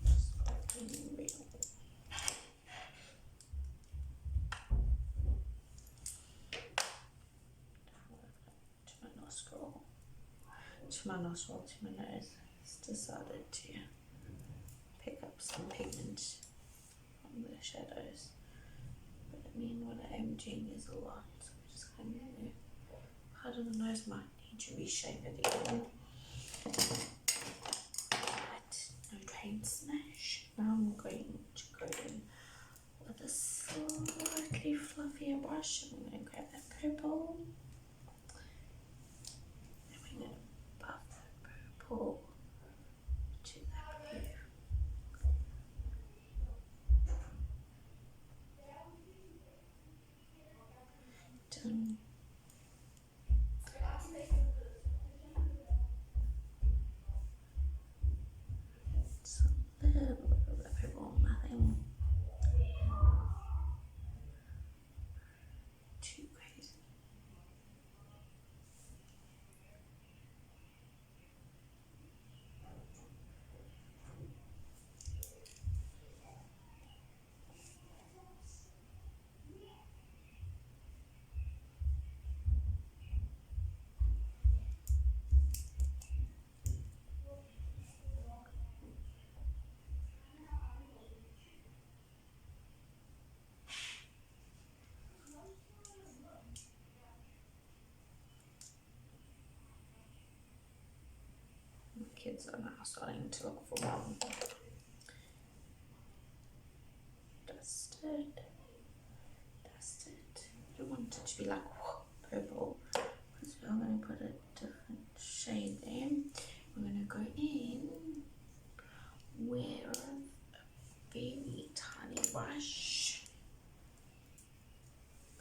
Just looking real. To my nostril, to my nose. Just decided to pick up some pigment from the shadows. But I mean, what I am doing is a lot, so I'm just going to part of the nose might need to reshape it again. But no train smash. Now going to go in with a slightly fluffier brush. I'm going to grab that purple. And we're going to buff that purple to that blue. Done. Just a little bit of the purple, nothing too crazy. The kids are now starting to look for one. Dusted. I don't want it to be like purple because we're going to put a different shade there. We're going to go in with a very tiny brush,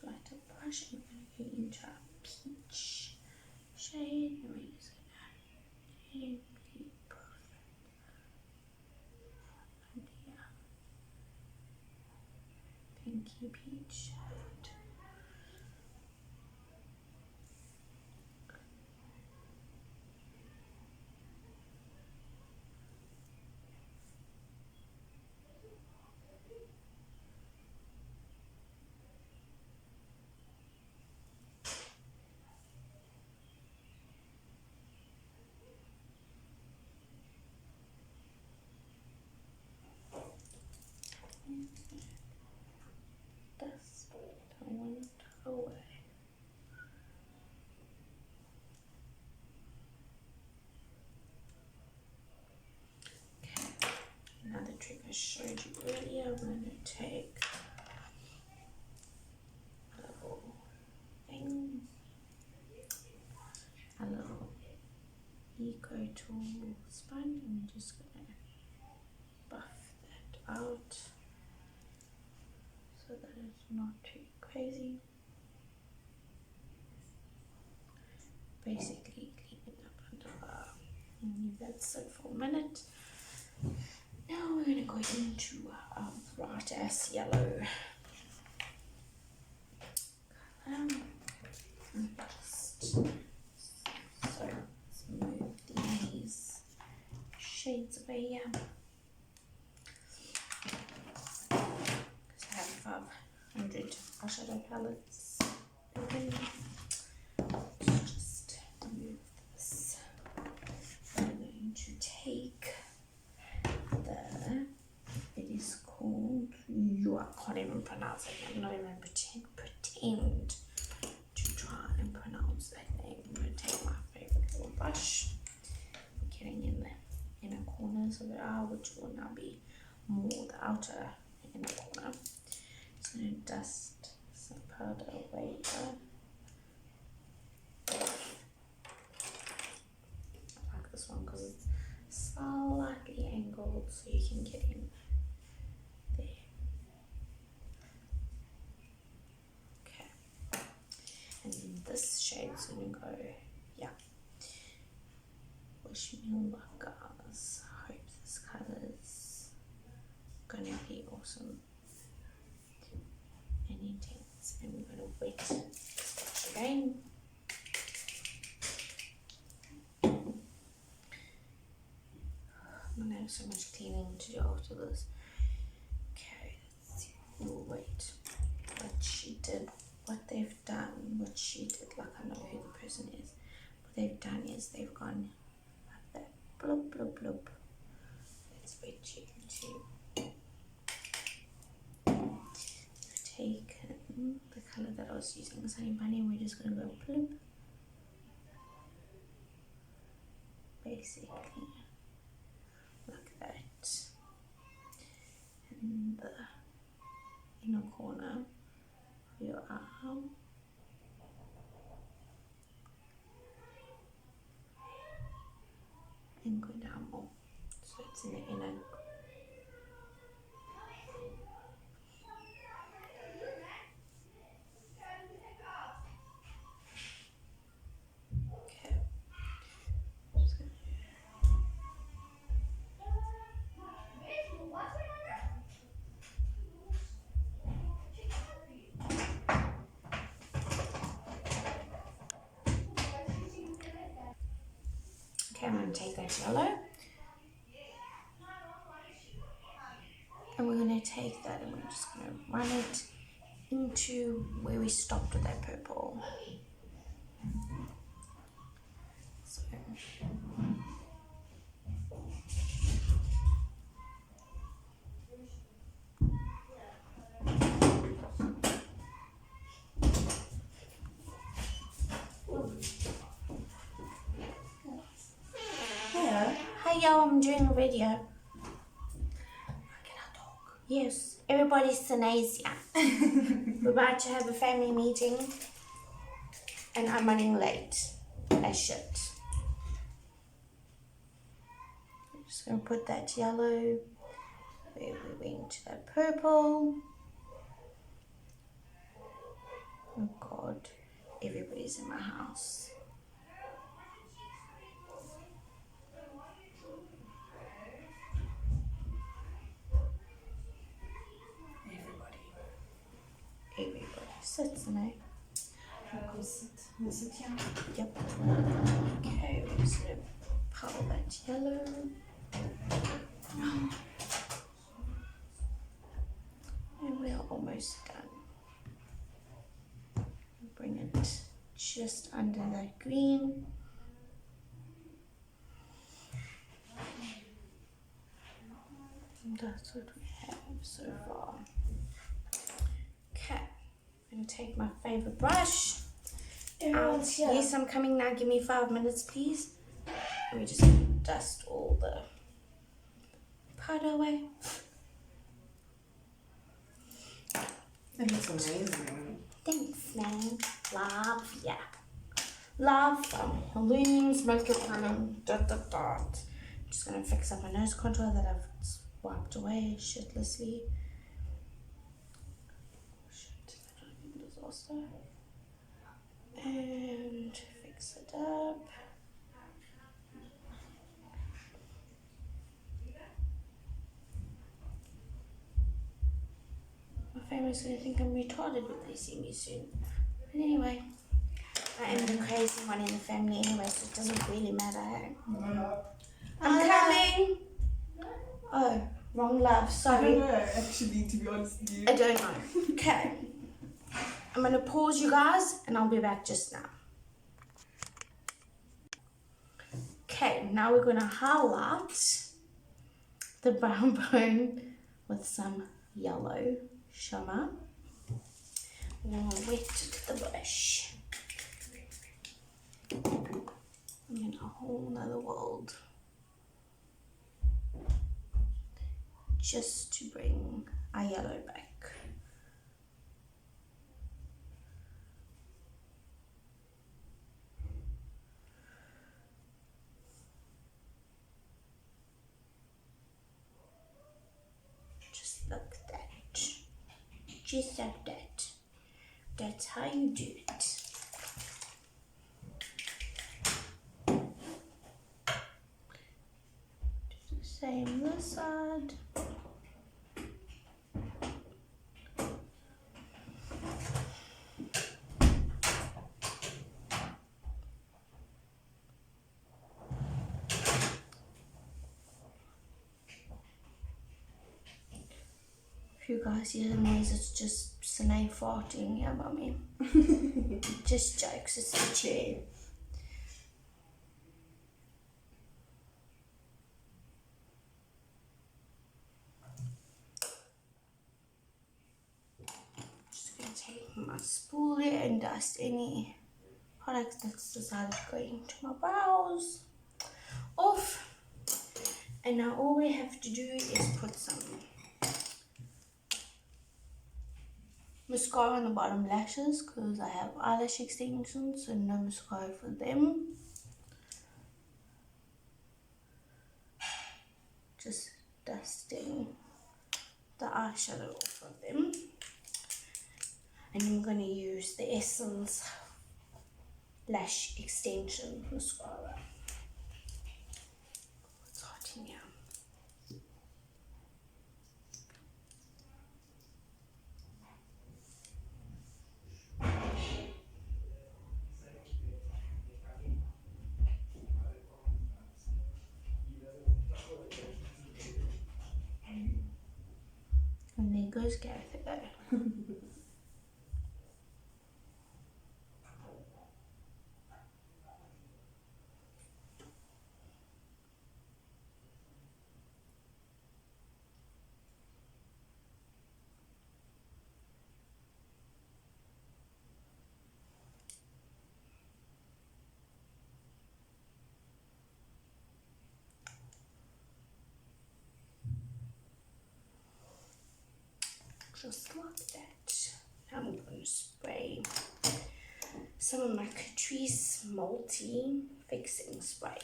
lighter brush, and we're going to go into our peach shade, and we're just going to really buff that under pinky peach shade. Dust it, I want it away. Okay, another trick I showed you earlier, I'm going to take a little thing, a little Eco Tool sponge, and I'm just going to buff that out so that it's not too crazy. Basically clean it up under there and leave that sit for a minute. Now we're going to go into our bright ass yellow color. And just so let's move these shades away here. Because I have 500 eyeshadow palettes open. Let's just move this. I'm going to take it is called, I can't even pronounce it. I'm not even pretend to try and pronounce that name. I'm going to take my favorite little brush, getting in the inner corners of the eye, which will now be more the outer inner corner. So I'm going to dust some powder away here. I like this one because it's slightly angled so you can get in there. Okay, and then this shade's gonna go, yeah. Wish me all luck, guys. I hope this color's gonna be awesome and intense. And we're gonna wet the swatch again. I'm gonna have so much cleaning to do after this. Okay, let's see. Oh, wait. What they've done, like I know who the person is. What they've done is they've gone like that. Bloop, bloop, bloop. Let's wet you too. We've taken the color that I was using, Sunny Bunny, and we're just gonna go bloop. Basically. Like that. in the inner corner of your arm. And go down more. So it's in the inner. Okay. Just gonna Okay, I'm going to take that yellow and we're going to take that and we're just going to run it into where we stopped with that purple. So, hello. Hi y'all, I'm doing a video. Can I talk? Yes, everybody's Synasia. We're about to have a family meeting and I'm running late as shit. I'm just going to put that yellow where we went to that purple. Oh God, everybody's in my house. Everybody sits in it. Go sit. You sit here. Yep. Okay, we're just gonna pile that yellow. And we are almost done. Bring it just under that green. And that's what we have so far. Okay, I'm gonna take my favorite brush. Everyone's here. Yes, I'm coming now. Give me 5 minutes, please. Let me just dust all the powder away. It looks amazing. Thanks, man. Love, yeah. Love from Halloons, makeup room, Just gonna fix up my nose contour that I've wiped away shitlessly. Shit, I don't think it is also. And fix it up. My family's gonna think I'm retarded when they see me soon. But anyway, I am the crazy one in the family anyway, so it doesn't really matter. Hey? I'm coming! Oh, wrong love, I sorry. don't know, actually, to be honest with you. I don't know. Okay. I'm gonna pause you guys and I'll be back just now. Okay, now we're gonna highlight the brown bone with some yellow shimmer. We're gonna wet the brush. I'm in a whole nother world. Just to bring our yellow back. Just like that. Just like that. That's how you do it. Do the same this side. If you guys hear the noise, it's just Sinead farting. Yeah, mummy. Just jokes, it's the chair. Just gonna take my spoolie and dust any products that's decided going to my brows off. And now all we have to do is put some mascara on the bottom lashes because I have eyelash extensions, so no mascara for them. Just dusting the eyeshadow off of them. And I'm going to use the Essence Lash Extension Mascara. It's hot in here. And there goes Gareth again. Just like that. I'm going to spray some of my Catrice Multi Fixing Spray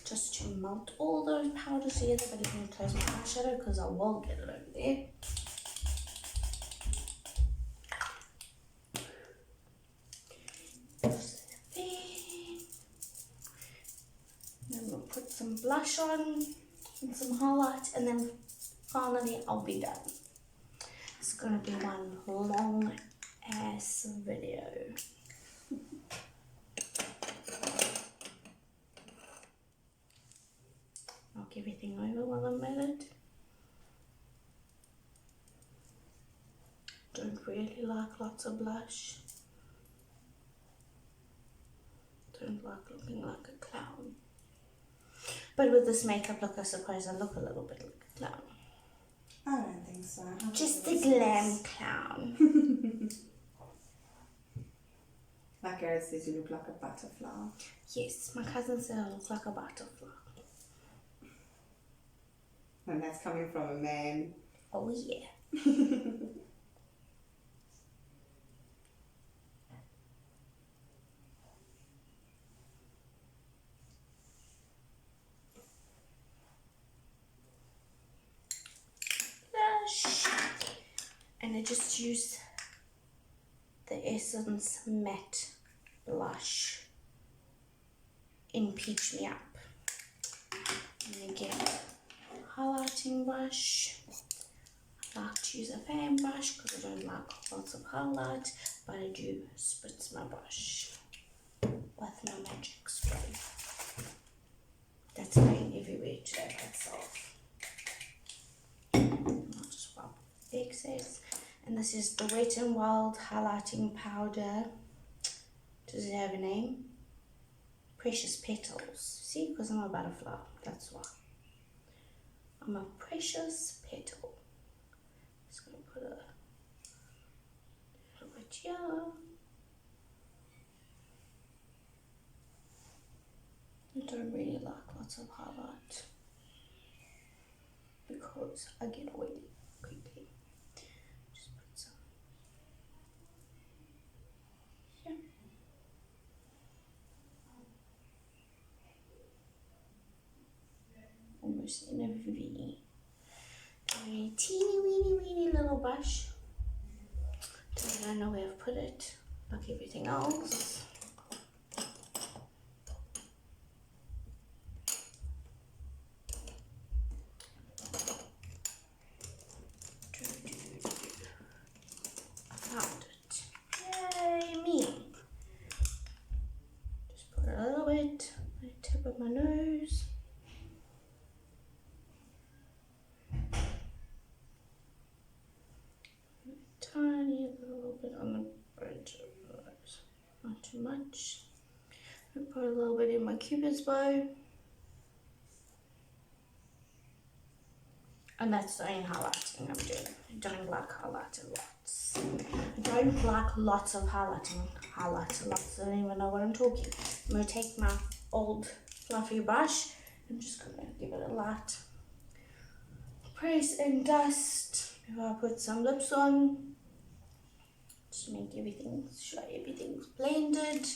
just to melt all those powders together, but let me close my eyeshadow because I will get it over there. Just there. Then we'll put some blush on and some highlight, and then finally I'll be done. It's gonna be one long ass video. Knock everything over while I'm at it. Don't really like lots of blush. Don't like looking like a clown. But with this makeup look, I suppose I look a little bit like a clown. I don't think so. Just the glam clown. Like Gareth says, you look like a butterfly. Yes, my cousin said I look like a butterfly. And that's coming from a man. Oh yeah. Blush. And I just use the Essence Matte Blush in Peach Me Up. And again, highlighting brush. I like to use a fan brush because I don't like lots of highlight, but I do spritz my brush with my magic spray. That's going everywhere today myself. I'll just rub the excess. And this is the Wet n Wild highlighting powder. Does it have a name? Precious Petals. See, because I'm a butterfly, that's why. I'm a precious petal. Just going to put a little bit here. I don't really like lots of highlight because I get oily quickly. Just put some here. Almost in a very teeny weeny little brush. Don't I know where I've put it, like everything else. I found it. Yay me. Just put a little bit on the tip of my nose. Tiny little bit on the bridge of the nose, not too much. I put a little bit in my Cupid's bow, and that's the only highlighting I'm doing. I don't like highlighting lots. I don't like lots of highlighting. Highlighter lots. I don't even know what I'm talking. I'm gonna take my old fluffy brush. I'm just gonna give it a light press and dust before I put some lips on. Just make everything, sure everything's blended.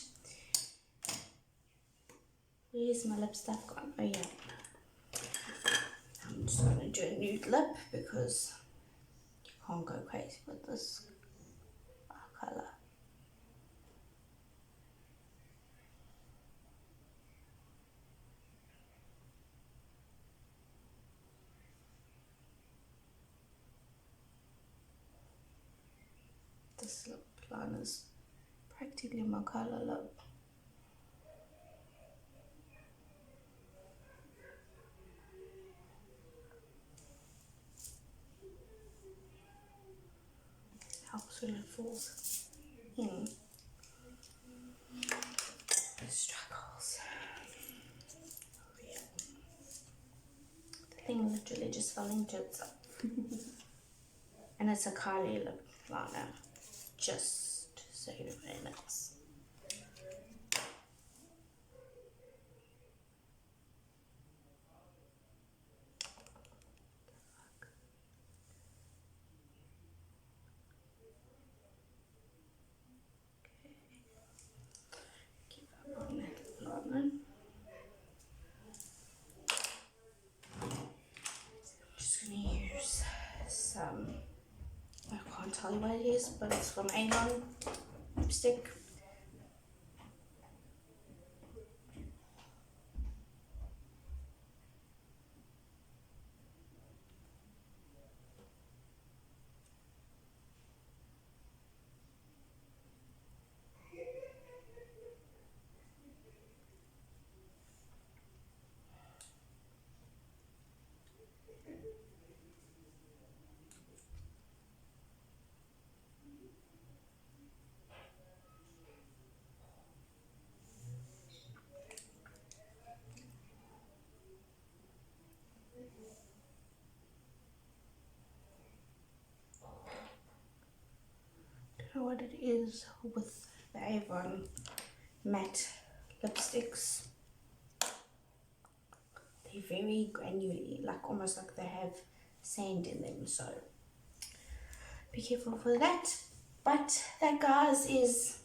Where's my lip stuff gone? Oh yeah. I'm just going to do a nude lip because you can't go crazy with this colour. This lip liner is practically my colour lip. Helps when it falls in. The struggles. Oh, yeah. The thing literally just fell into itself. And it's a Kylie lip liner. Just so you know it's. Keep up on that liner. I'm just going to use some, I can't tell you what it is, but it's from Avon lipstick. Don't know what it is with the Avon matte lipsticks. They're very granular, like almost like they have sand in them, so be careful for that. But that, guys, is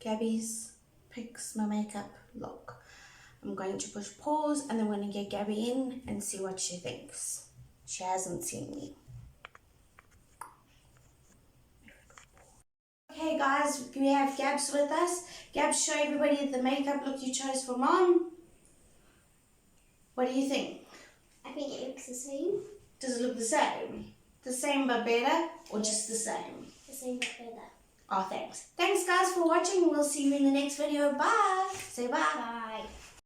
Gabby's Picks My Makeup look. I'm going to push pause and then we're going to get Gabby in and see what she thinks. She hasn't seen me. Okay guys, we have Gabs with us. Gabs, show everybody the makeup look you chose for Mom. What do you think? I think it looks the same. Does it look the same? The same but better, or just the same? The same but better. Oh, thanks. Thanks guys for watching. We'll see you in the next video. Bye. Say bye. Bye.